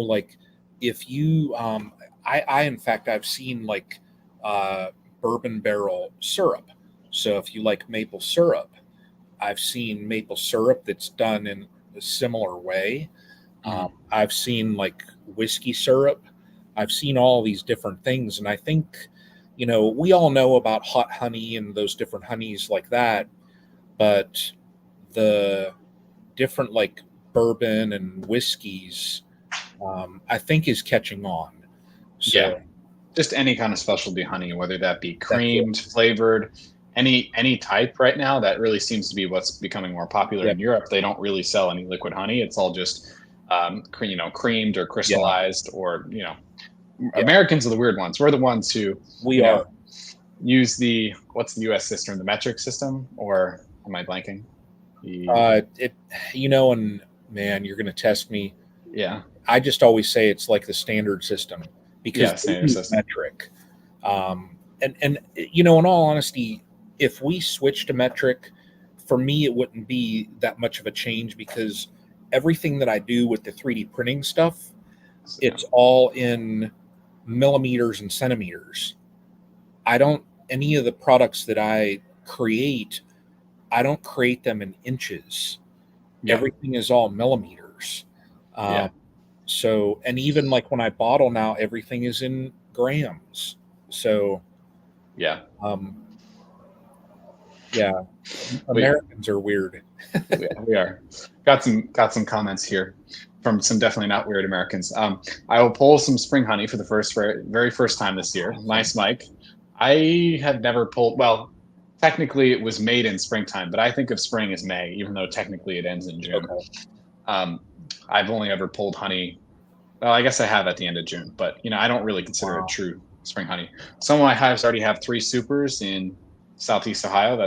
like if you I in fact I've seen like uh bourbon barrel syrup. So if you like maple syrup, I've seen maple syrup that's done in a similar way. Mhm. I've seen like whiskey syrup. I've seen all these different things, and I think we all know about hot honey and those different honeys like that, but the different like bourbon and whiskeys, I think is catching on. Yeah. So Just any kind of specialty honey, whether that be that's it. creamed, flavored, any type right now. That really seems to be what's becoming more popular Yeah, in Europe. They don't really sell any liquid honey. It's all just creamed or yeah, crystallized, or yeah. Americans are the weird ones. We're the ones who We you know are. use the what's the U.S. system, the metric system, or am I blanking? The It, and man, you're going to test me. Yeah, I just always say it's like the standard system because yeah, they standard use system. metric. And in all honesty, if we switch to metric, for me it wouldn't be that much of a change because everything that I do with the 3D printing stuff, So, yeah, it's all in millimeters and centimeters. I don't any of the products that I create, I don't create them in inches. yeah, Everything is all millimeters. Um, yeah, so, and even like when I bottle now, everything is in grams. So, yeah. um, yeah, We Americans are weird. we are got some comments here from some definitely not weird Americans. I will pull some spring honey for the very first time this year. Nice, Mike. I have never pulled. Well, technically it was made in springtime, but I think of spring as May, even though technically it ends in June. Okay. Um, I've only ever pulled honey. Well, I guess I have at the end of June, but I don't really consider it Wow. true spring honey. Some of my hives already have three supers in Southeast Ohio.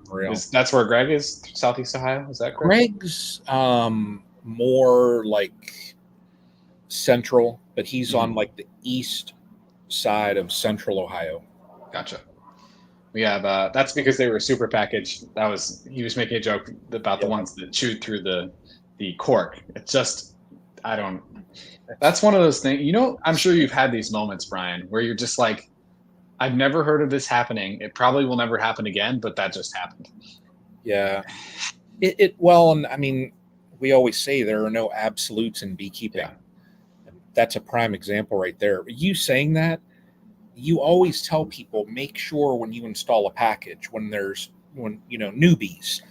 Real. That's where Greg is, Southeast Ohio. Is that correct? Greg's more like central, but he's Hmm. on like the east side of central Ohio. Gotcha. We have that's because they were super packaged. He was making a joke about the Yeah. ones that chewed through the cork. It's just I don't. That's That's one of those things. I'm sure you've had these moments, Brian, where you're just like, I've never heard of this happening. It probably will never happen again, but that just happened. yeah. It well, and I mean, we always say there are no absolutes in Yeah. beekeeping. That's a prime example right there. You saying that, you always tell people make sure when you install a package, when newbies,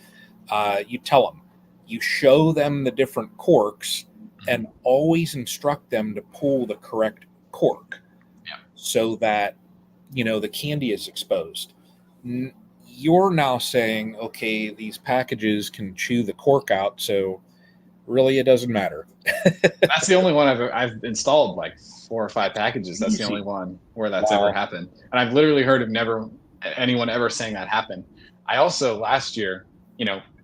you tell them, you show them the different corks, Mhm. and always instruct them to pull the correct cork Yeah. so that the candy is exposed. You're now saying, okay, these packages can chew the cork out, so really it doesn't matter. That's the only one I've installed like 4 or 5 packages. That's the only Easy. one where that's ever Wow. happened. And I've literally heard of never anyone ever saying that happened. I also last year,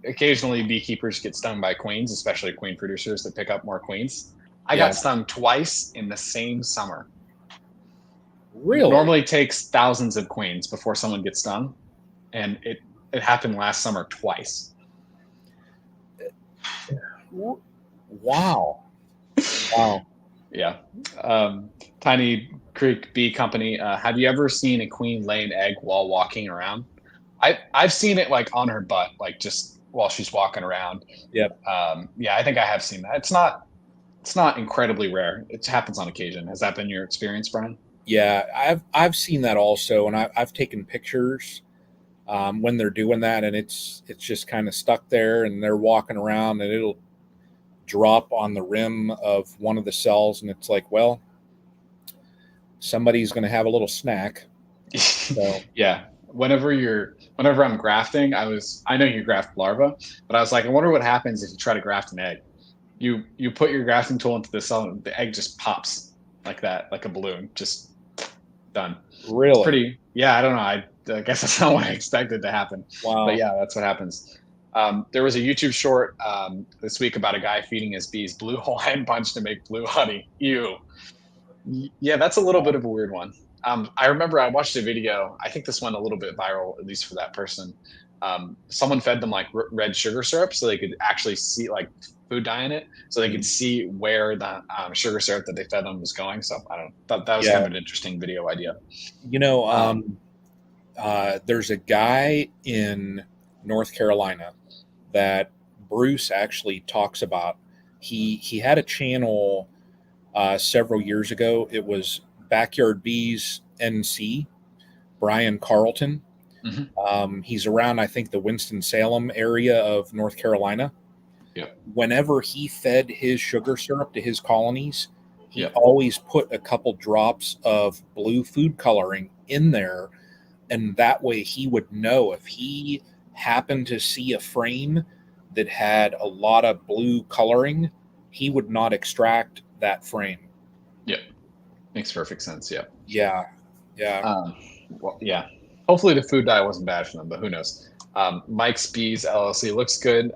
occasionally beekeepers get stung by queens, especially queen producers that pick up more queens. I Yeah. got stung twice in the same summer. Really? Normally takes thousands of queens before someone gets stung, and it happened last summer twice. Wow. Wow. Yeah. Tiny Creek Bee Company. Have you ever seen a queen lay an egg while walking around? I've seen it like on her butt, like just while she's walking around. Yep. Yeah, I think I have seen that. It's not incredibly rare. It happens on occasion. Has that been your experience, Brian? Yeah, I've seen that also, and I've taken pictures when they're doing that, and it's just kind of stuck there, and they're walking around, and it'll drop on the rim of one of the cells, and it's like, well, somebody's going to have a little snack. So Yeah. Whenever I'm grafting, I know you graft larva, but I was like, I wonder what happens if you try to graft an egg. You put your grafting tool into the cell, and the egg just pops like that, like a balloon, just done. It's really, pretty. Yeah, I don't know. I guess that's not what I expected to happen, but wow, yeah, that's what happens. There was a YouTube short this week about a guy feeding his bees blue Hawaiian punch to make blue honey. Ew. Yeah, that's a little bit wow. of a weird one. I remember I watched a video. I think this went a little bit viral, at least for that person. Someone fed them like red sugar syrup, so they could actually see like food dye in it, so they could Mhm. see where the sugar syrup that they fed them was going. So I don't know. That was kind Yeah, of an interesting video idea. you know, Um, there's a guy in North Carolina that Bruce actually talks about. He had a channel several years ago. It was Backyard Bees NC, Brian Carlton. mhm. He's around, I think, the Winston-Salem area of North Carolina. Yep. Whenever he fed his sugar syrup to his colonies, he Yep. always put a couple drops of blue food coloring in there. And that way he would know if he happened to see a frame that had a lot of blue coloring, he would not extract that frame. Yep. Makes perfect sense. Yeah. Yeah. Yeah. Um, well, yeah. Hopefully the food dye wasn't bad for them, but who knows? Mike's Bees LLC looks good.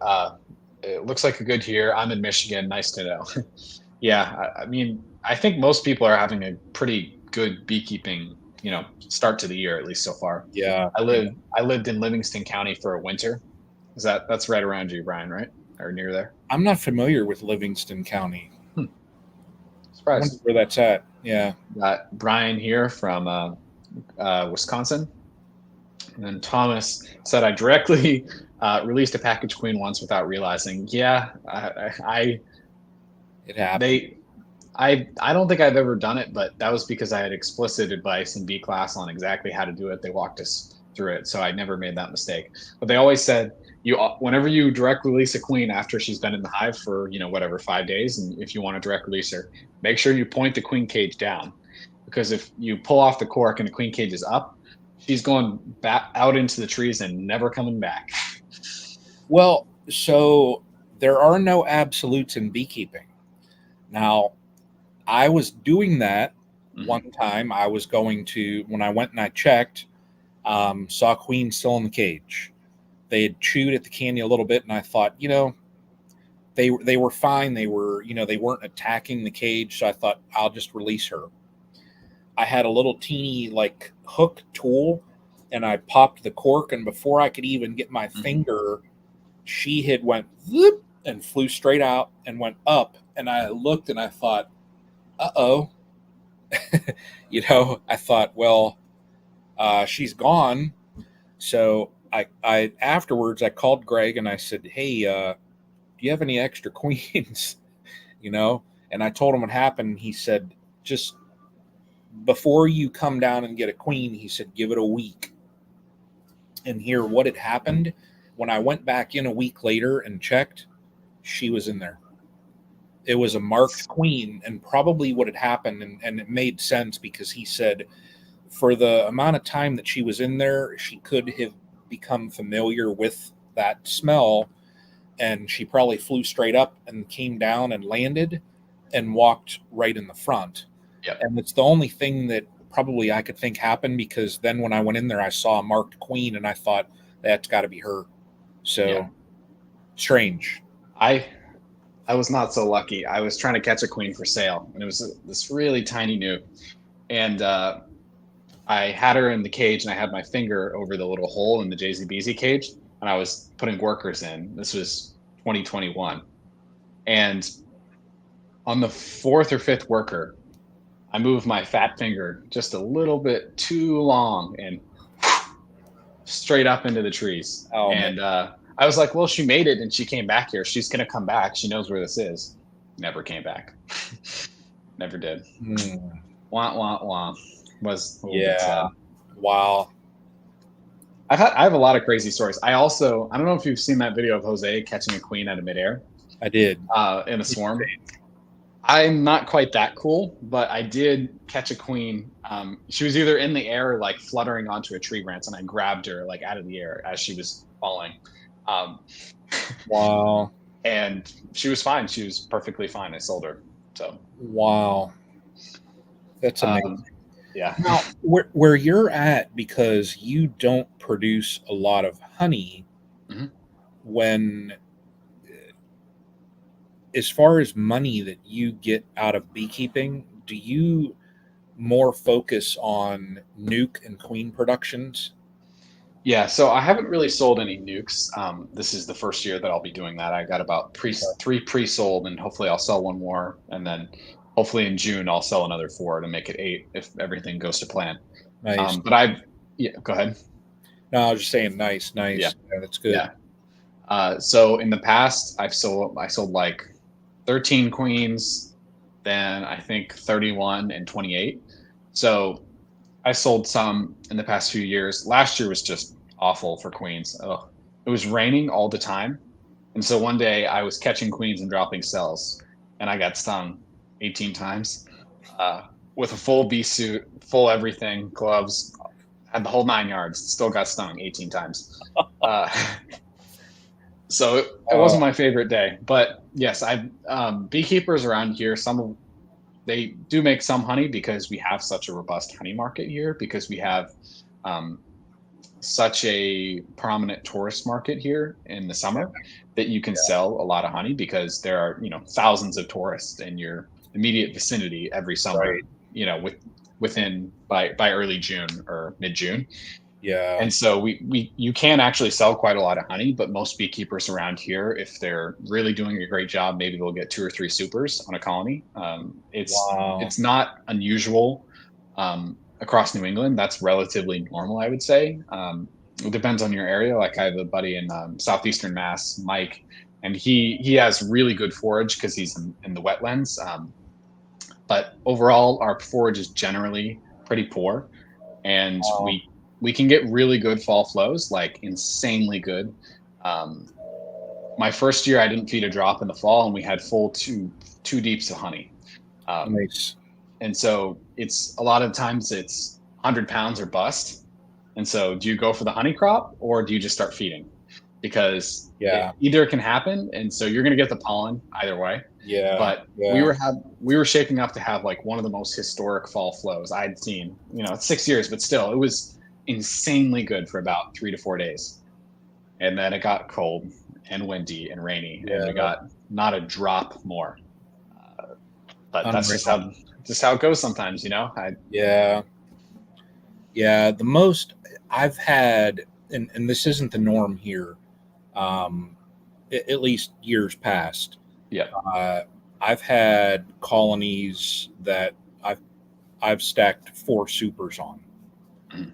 It looks like a good year. I'm in Michigan. Nice to know. Yeah, I mean, I think most people are having a pretty good beekeeping, start to the year, at least so far. Yeah. I Yeah. lived I lived in Livingston County for a winter. That's right around you, Brian, right? Or near there? I'm not familiar with Livingston County. Hmm, I wonder surprised. where that's at. Yeah. Got Brian here from Wisconsin, and then Thomas said I directly released a package queen once without realizing. Yeah, It happened. they I don't think I've ever done it, but that was because I had explicit advice in B class on exactly how to do it. They walked us through it, so I never made that mistake. But they always said whenever you direct release a queen after she's been in the hive for whatever 5 days, and if you want to direct release her, make sure you point the queen cage down, because if you pull off the cork and the queen cage is up, she's going back out into the trees and never coming back. Well, so there are no absolutes in beekeeping. Now, I was doing that Mhm. one time. I was going to, when I went and I checked, saw queen still in the cage. They had chewed at the candy a little bit, and I thought, they were fine. They were, they weren't attacking the cage. So I thought I'll just release her. I had a little teeny like hook tool, and I popped the cork, and before I could even get my Mhm. finger, she had went whoop, and flew straight out and went up. And I looked and I thought, oh, I thought, well, she's gone. So I afterwards I called Greg and I said, hey, do you have any extra queens? you know, and I told him what happened. He said, just before you come down and get a queen, he said, give it a week and hear what had happened. When I went back in a week later and checked, she was in there. It was a marked queen, and probably what had happened, and it made sense because he said for the amount of time that she was in there, she could have become familiar with that smell, and she probably flew straight up and came down and landed and walked right in the front. Yep. And it's the only thing that probably I could think happened, because then when I went in there, I saw a marked queen and I thought that's got to be her. Yeah. So strange. I I was not so lucky. I was trying to catch a queen for sale, and it was this really tiny nuke. And I had her in the cage, and I had my finger over the little hole in the JZBZ cage, and I was putting workers in. This was 2021. And on the fourth or fifth worker, I moved my fat finger just a little bit too long and straight up into the trees. Oh man. And I was like, well, she made it and she came back here. She's gonna come back. She knows where this is. Never came back. Never did. Hmm. Wah wah wah. Was a little bit Yeah. sad. Wow. I have a lot of crazy stories. I don't know if you've seen that video of Jose catching a queen out of midair I did. in a It's swarm. insane. I'm not quite that cool, but I did catch a queen. She was either in the air or like fluttering onto a tree branch, and I grabbed her like out of the air as she was falling. Um, Wow. and she was fine. She was perfectly fine. I sold her. So, Wow. That's amazing. um, yeah. Now, where you're at, because you don't produce a lot of honey, Mhm. when as far as money that you get out of beekeeping, do you more focus on nuke and queen productions? Yeah, so I haven't really sold any nukes. This is the first year that I'll be doing that. I got about three pre-sold, and hopefully I'll sell one more, and then hopefully in June I'll sell another four to make it eight if everything goes to plan. Nice. But I've yeah, go ahead. No, I was just saying, nice, Yeah, nice. Yeah, that's good. yeah. So in the past, I sold like 13 queens, then I think 31 and 28. So I sold some in the past few years. Last year was just awful for queens. Ugh. It was raining all the time. And so one day I was catching queens and dropping cells, and I got stung 18 times uh, with a full bee suit, full everything, gloves, had the whole 9 yards. Still got stung 18 times. Uh, so it Uh, wasn't my favorite day. But yes, I've beekeepers around here. They do make some honey because we have such a robust honey market here because we have um, such a prominent tourist market here in the summer that you can sell a lot of honey because there are thousands of tourists in your immediate vicinity every summer, right. within by early June or mid-June. Yeah. And so you can actually sell quite a lot of honey, but most beekeepers around here, if they're really doing a great job, maybe they'll get two or three supers on a colony. Wow. It's not unusual across New England. That's relatively normal, I would say. It depends on your area. Like I have a buddy in southeastern Mass, Mike, and he has really good forage because he's in the wetlands. But overall, our forage is generally pretty poor, and Wow. we can get really good fall flows, like insanely good. Um, my first year, I didn't feed a drop in the fall, and we had full two deeps of honey. Um, Nice. and so it's a lot of times it's 100 pounds or bust. And so, do you go for the honey crop or do you just start feeding? Because Yeah. either can happen, and so you're going to get the pollen either way. Yeah. But Yeah. we were shaping up to have like one of the most historic fall flows I'd seen. It's 6 years, but still, it was insanely good for about 3 to 4 days, and then it got cold and windy and rainy, and we Yeah. got not a drop more. But that's Unreal. just how it goes sometimes, you know. Yeah. Yeah. The most I've had, and this isn't the norm here, um, at least years past. Yeah. Uh, I've had colonies that I've stacked four supers on. Mhm.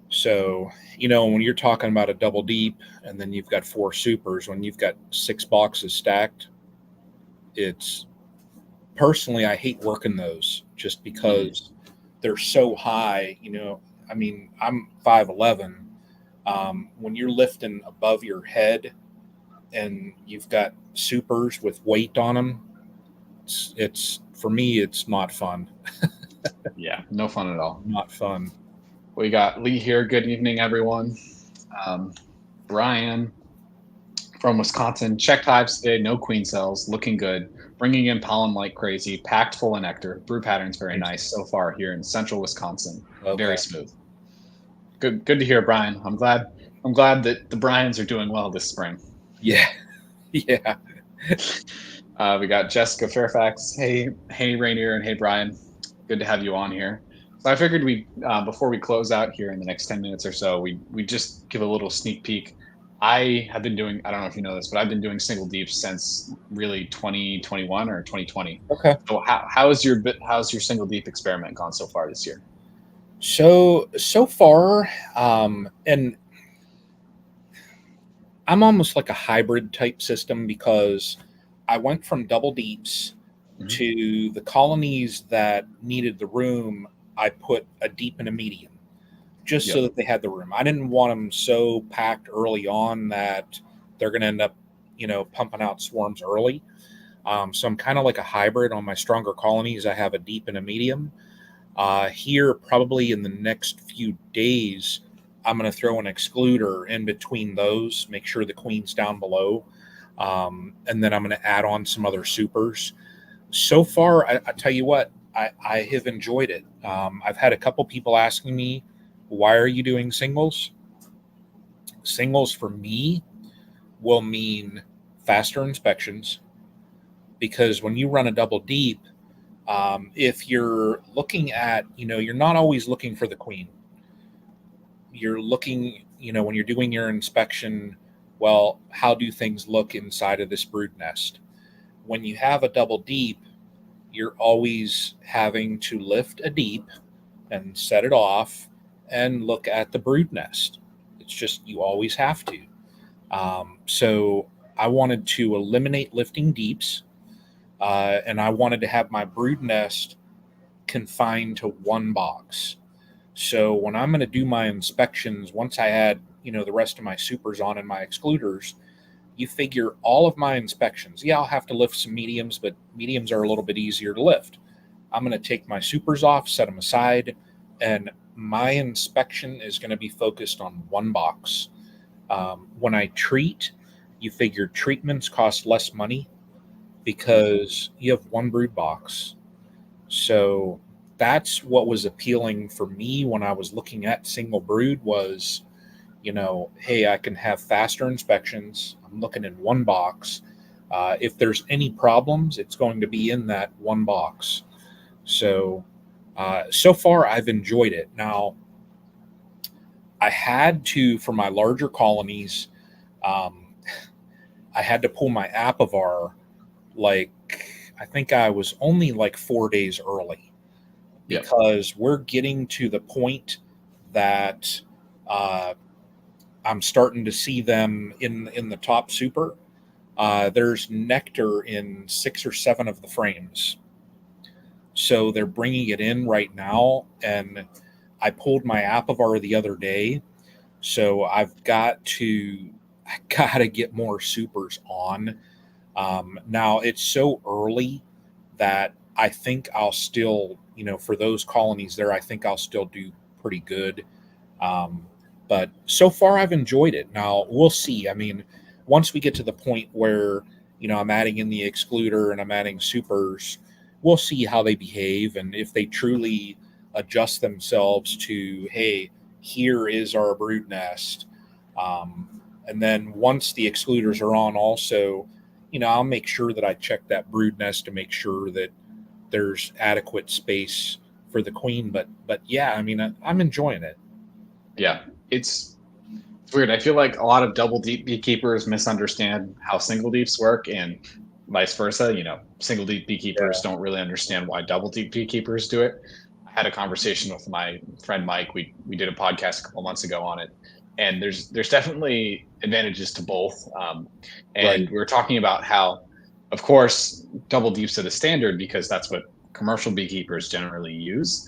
So, when you're talking about a double deep and then you've got four supers, when you've got 6 boxes stacked, it's personally, I hate working those just Mhm. because they're so high. I mean, I'm 5'11". When you're lifting above your head and you've got supers with weight on them, it's for me, it's not fun. Yeah, no fun at all. Not fun. We got Lee here. Good evening, everyone. Um, Brian from Wisconsin. Checked hives today. No queen cells. Looking good. Bringing in pollen like crazy. Packed full of nectar. Brew pattern's very Nice. nice so far here in central Wisconsin. Love Very that. smooth. Good to hear, Brian. I'm glad that the Bryans are doing well this spring. Yeah. Yeah. We got Jessica Fairfax. Hey, Rainier, and hey, Brian. Good to have you on here. So I figured before we close out here in the next 10 minutes or so, we just give a little sneak peek. I have been doing. I don't know if you know this, but I've been doing single deeps since really 2021 or 2020. Okay. So how's your single deep experiment gone so far this year? So far, and I'm almost like a hybrid type system because I went from double deeps Mhm. to the colonies that needed the room. I put a deep and a medium just so Yep. that they had the room. I didn't want them so packed early on that they're going to end up, pumping out swarms early. So I'm kind of like a hybrid on my stronger colonies. I have a deep and a medium. Here, probably in the next few days, I'm going to throw an excluder in between those, make sure the queen's down below. And then I'm going to add on some other supers. So far, I tell you what, I have enjoyed it. I've had a couple people asking me, why are you doing singles? Singles for me will mean faster inspections because when you run a double deep, if you're looking at, you're not always looking for the queen. You're looking, when you're doing your inspection, well, how do things look inside of this brood nest? When you have a double deep, you're always having to lift a deep and set it off and look at the brood nest. It's just, you always have to. So I wanted to eliminate lifting deeps, and I wanted to have my brood nest confined to one box. So when I'm going to do my inspections, once I had, the rest of my supers on and my excluders, you figure all of my inspections. Yeah, I'll have to lift some mediums, but mediums are a little bit easier to lift. I'm going to take my supers off, set them aside, and my inspection is going to be focused on one box. When I treat, you figure treatments cost less money because you have one brood box. So that's what was appealing for me when I was looking at single brood was, hey, I can have faster inspections. I'm looking in one box. If there's any problems, it's going to be in that one box. So, so far I've enjoyed it. Now, I had to, for my larger colonies, um, I had to pull my Apivar like, I think I was only like 4 days early Yep. because we're getting to the point that uh, I'm starting to see them in the top super. There's nectar in 6 or 7 of the frames, so they're bringing it in right now. And I pulled my Apivar the other day, so I got to get more supers on. Now it's so early that I think I'll still, for those colonies there, I think I'll still do pretty good. Um, but so far, I've enjoyed it. Now we'll see. I mean, once we get to the point where I'm adding in the excluder and I'm adding supers, we'll see how they behave and if they truly adjust themselves to, hey, here is our brood nest. And then once the excluders are on, also, I'll make sure that I check that brood nest to make sure that there's adequate space for the queen. But yeah, I mean, I'm enjoying it. Yeah. It's weird. I feel like a lot of double deep beekeepers misunderstand how single deeps work and vice versa. Single deep beekeepers Yeah. don't really understand why double deep beekeepers do it. I had a conversation with my friend Mike. We did a podcast a couple months ago on it, and there's definitely advantages to both. And Right. we were talking about how, of course, double deeps are the standard because that's what commercial beekeepers generally use,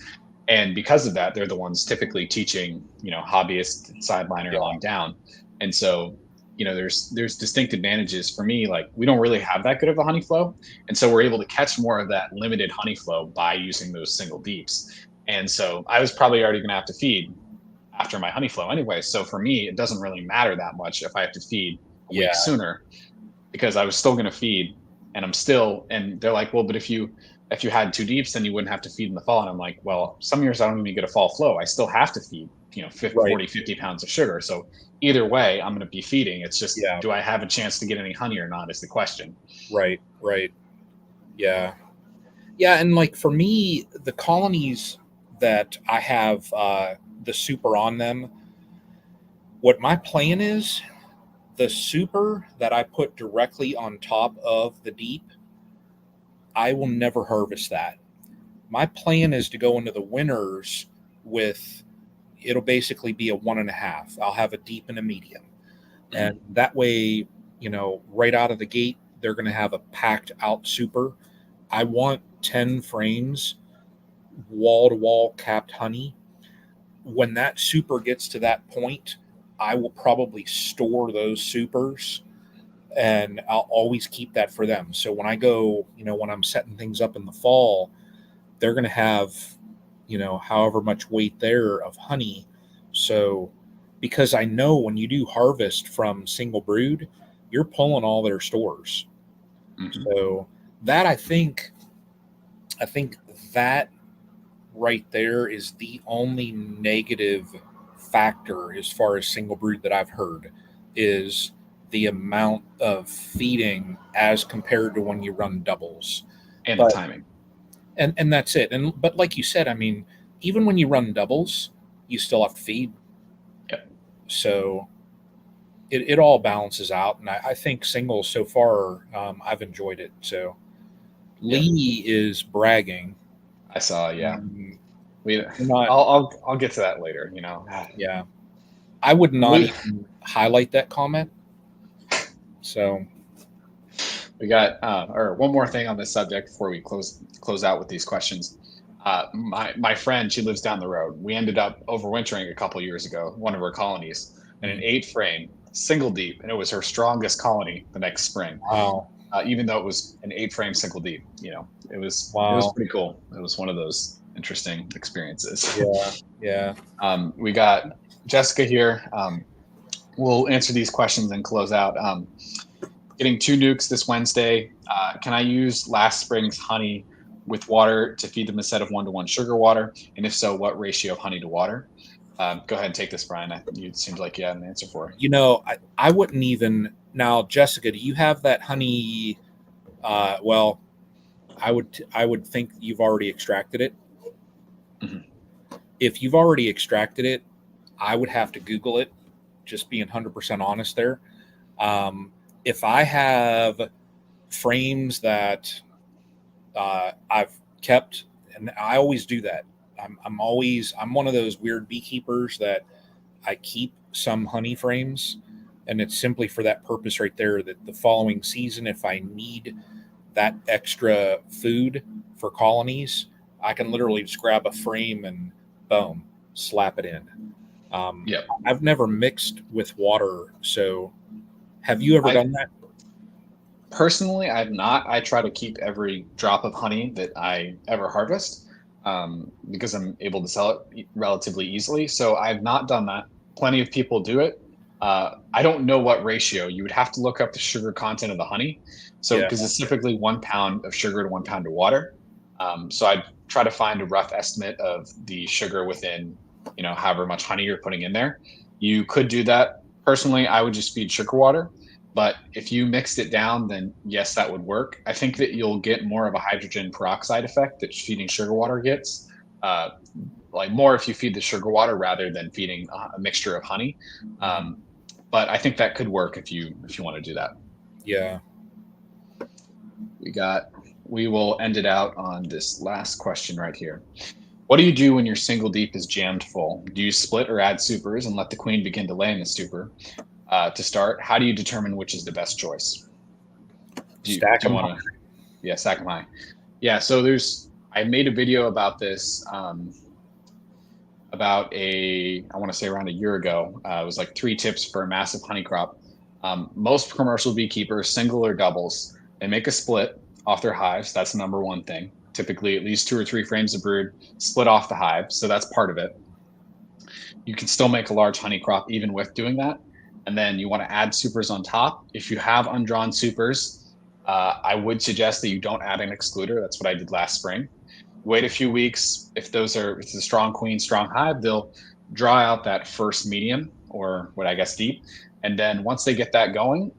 and because of that they're the ones typically teaching hobbyist sideliner Yeah. on down. And so there's distinct advantages for me. Like, we don't really have that good of a honey flow, and so we're able to catch more of that limited honey flow by using those single deeps. And so I was probably already going to have to feed after my honey flow anyway, so for me it doesn't really matter that much if I have to feed a week Yeah. sooner, because I was still going to feed. And they're like, well, but if you had two deeps, then you wouldn't have to feed in the fall. And I'm like, well, some years I don't even get a fall flow. I still have to feed, 50, Right. 40, 50 pounds of sugar. So either way, I'm going to be feeding. It's just, Yeah. do I have a chance to get any honey or not is the question. Right. Right. Yeah. Yeah. And like for me, the colonies that I have the super on them, what my plan is, the super that I put directly on top of the deep, I will never harvest that. My plan is to go into the winters with, it'll basically be a 1.5. I'll have a deep and a medium. And that way, right out of the gate, they're going to have a packed out super. I want 10 frames, wall to wall capped honey. When that super gets to that point, I will probably store those supers, and I'll always keep that for them. So when I go, when I'm setting things up in the fall, they're going to have, however much weight there of honey. So, because I know when you do harvest from single brood, you're pulling all their stores. Mm-hmm. So that I think that right there is the only negative factor as far as single brood that I've heard is the amount of feeding as compared to when you run doubles. And the But timing. and that's it. And but like you said, I mean, even when you run doubles, you still have to feed. Yep. So it all balances out, and I think singles so far, I've enjoyed it. So Yep. Lee is bragging. I saw. Yeah. We. Not, I'll get to that later. yeah. I would not We even highlight that comment. So we got or one more thing on this subject before we close out with these questions. My friend, she lives down the road. We ended up overwintering a couple years ago, one of her colonies, in an mm, 8 frame single deep, and it was her strongest colony the next spring. wow, Even though it was an 8 frame single deep, it was wow, pretty cool. It was one of those interesting experiences. yeah, yeah. We got Jessica here. We'll answer these questions and close out. Getting 2 nukes this Wednesday. Can I use last spring's honey with water to feed them instead of 1-to-1 sugar water? And if so, what ratio of honey to water? Go ahead and take this, Brian. It seems like you had an answer for it. I wouldn't even now, Jessica. Do you have that honey? Well, I would think you've already extracted it. Mhm. If you've already extracted it, I would have to Google it. Just being 100% honest there. If I have frames that I've kept, and I always do that. I'm one of those weird beekeepers that I keep some honey frames, and it's simply for that purpose right there. That the following season, if I need that extra food for colonies, I can literally just grab a frame and boom, slap it in. Yep. I've never mixed with water, so have you ever I done that? Personally, I've not. I try to keep every drop of honey that I ever harvest because I'm able to sell it relatively easily. So I've not done that. Plenty of people do it. I don't know what ratio. You would have to look up the sugar content of the honey. So Yeah. because it's typically 1 pound of sugar to 1 pound of water. So I'd try to find a rough estimate of the sugar within, however much honey you're putting in there. You could do that. Personally, I would just feed sugar water. But if you mixed it down, then yes, that would work. I think that you'll get more of a hydrogen peroxide effect that feeding sugar water gets. Uh, like more if you feed the sugar water rather than feeding a mixture of honey. Mhm. Um, but I think that could work if you want to do that. Yeah. We got. We will end it out on this last question right here. What do you do when your single deep is jammed full? Do you split or add supers and let the queen begin to lay in the super? To start, how do you determine which is the best choice? Do you, Stack do you them. want to? Yeah, Sakamai. Yeah, so I made a video about this about I want to say around a year ago. It was like 3 tips for a massive honey crop. Most commercial beekeepers, single or doubles, they make a split off their hives. That's the number one thing. Typically, at least 2 or 3 frames of brood split off the hive. So that's part of it. You can still make a large honey crop even with doing that. And then you want to add supers on top. If you have undrawn supers, I would suggest that you don't add an excluder. That's what I did last spring. Wait a few weeks. If it's a strong queen, strong hive, they'll draw out that first medium or what I guess deep. And then once they get that going,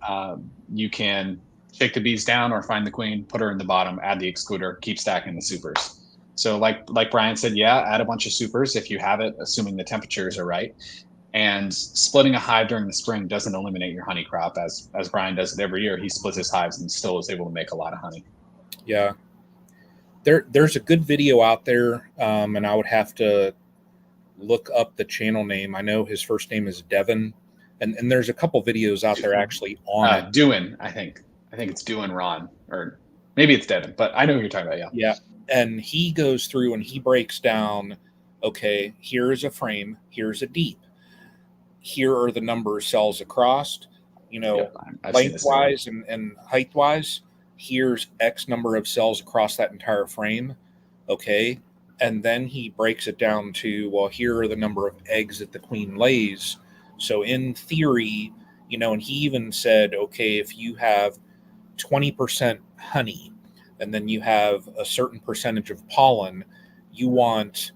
you can shake the bees down or find the queen, put her in the bottom, add the excluder, keep stacking the supers. So like Brian said, yeah, add a bunch of supers if you have it, assuming the temperatures are right. And splitting a hive during the spring doesn't eliminate your honey crop, as Brian does it every year. He splits his hives and still is able to make a lot of honey. Yeah. There's a good video out there, and I would have to look up the channel name. I know his first name is Devin, and there's a couple videos out there actually on it. Doing, I think it's doing Ron, or maybe it's Devin, but I know who you're talking about. Yeah. Yeah. And he goes through and he breaks down, okay, here's a frame, here's a deep. Here are the number of cells across, Yep, I've seen this video. lengthwise and height-wise. Here's X number of cells across that entire frame. Okay. And then he breaks it down to, well, here are the number of eggs that the queen lays. So in theory, and he even said, okay, if you have 20% honey, and then you have a certain percentage of pollen, you want,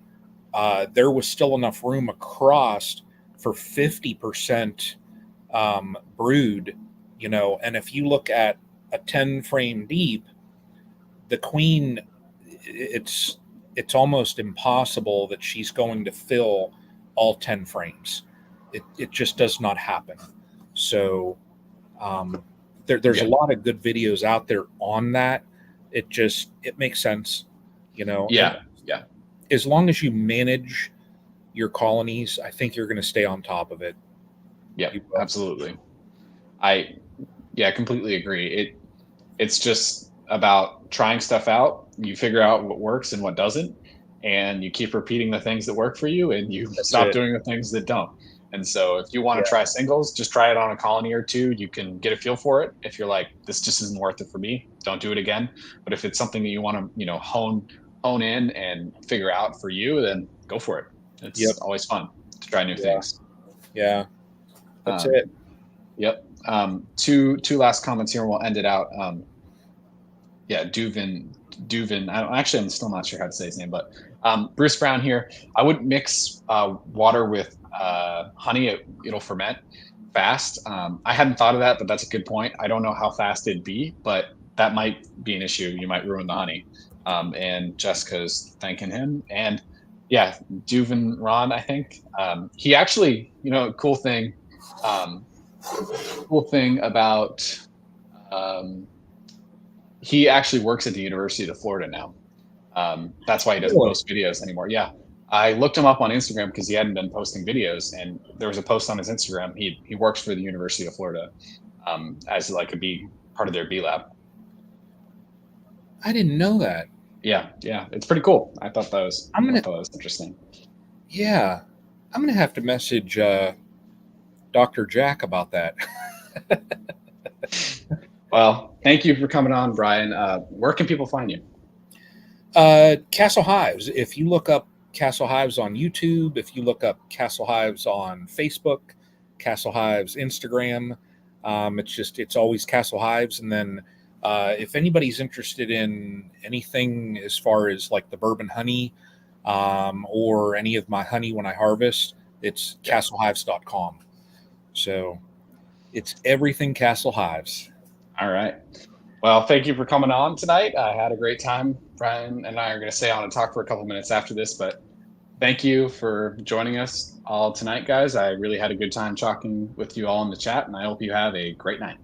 there was still enough room across for 50% brood, and if you look at a 10 frame deep, the queen, it's almost impossible that she's going to fill all 10 frames. It just does not happen. So there's a lot of good videos out there on that. It makes sense, Yeah. Yeah. As long as you manage your colonies, I think you're going to stay on top of it. Yeah, absolutely. I completely agree. It's just about trying stuff out. You figure out what works and what doesn't, and you keep repeating the things that work for you, and you stop doing the things that don't. And so if you want to try singles, just try it on a colony or two. You can get a feel for it. If you're like, this just isn't worth it for me, don't do it again. But if it's something that you want to, hone in and figure out for you, then go for it. It's always fun to try new things. Yeah. That's it. Yep. Two last comments here and we'll end it out. Duvin. I'm still not sure how to say his name, but Bruce Brown here. I wouldn't mix water with honey. It'll ferment fast. I hadn't thought of that, but that's a good point. I don't know how fast it'd be, but that might be an issue. You might ruin the honey. And Jessica's thanking him. And yeah, Duvin Ron, I think. He actually, cool thing about he actually works at the University of Florida now. That's why he doesn't post videos anymore. Yeah. I looked him up on Instagram because he hadn't been posting videos, and there was a post on his Instagram. He works for the University of Florida as like a bee, part of their bee lab. I didn't know that. Yeah, it's pretty cool. I thought that was interesting. Yeah, I'm gonna have to message Dr. Jack about that. Well, thank you for coming on, Brian. Where can people find you? Castle Hives. If you look up Castle Hives on YouTube, if you look up Castle Hives on Facebook, Castle Hives Instagram, it's always Castle Hives. And then if anybody's interested in anything as far as like the bourbon honey or any of my honey when I harvest, it's castlehives.com. So it's everything Castle Hives. All right. Well, thank you for coming on tonight. I had a great time. Brian and I are going to stay on and talk for a couple minutes after this, but thank you for joining us all tonight, guys. I really had a good time talking with you all in the chat, and I hope you have a great night.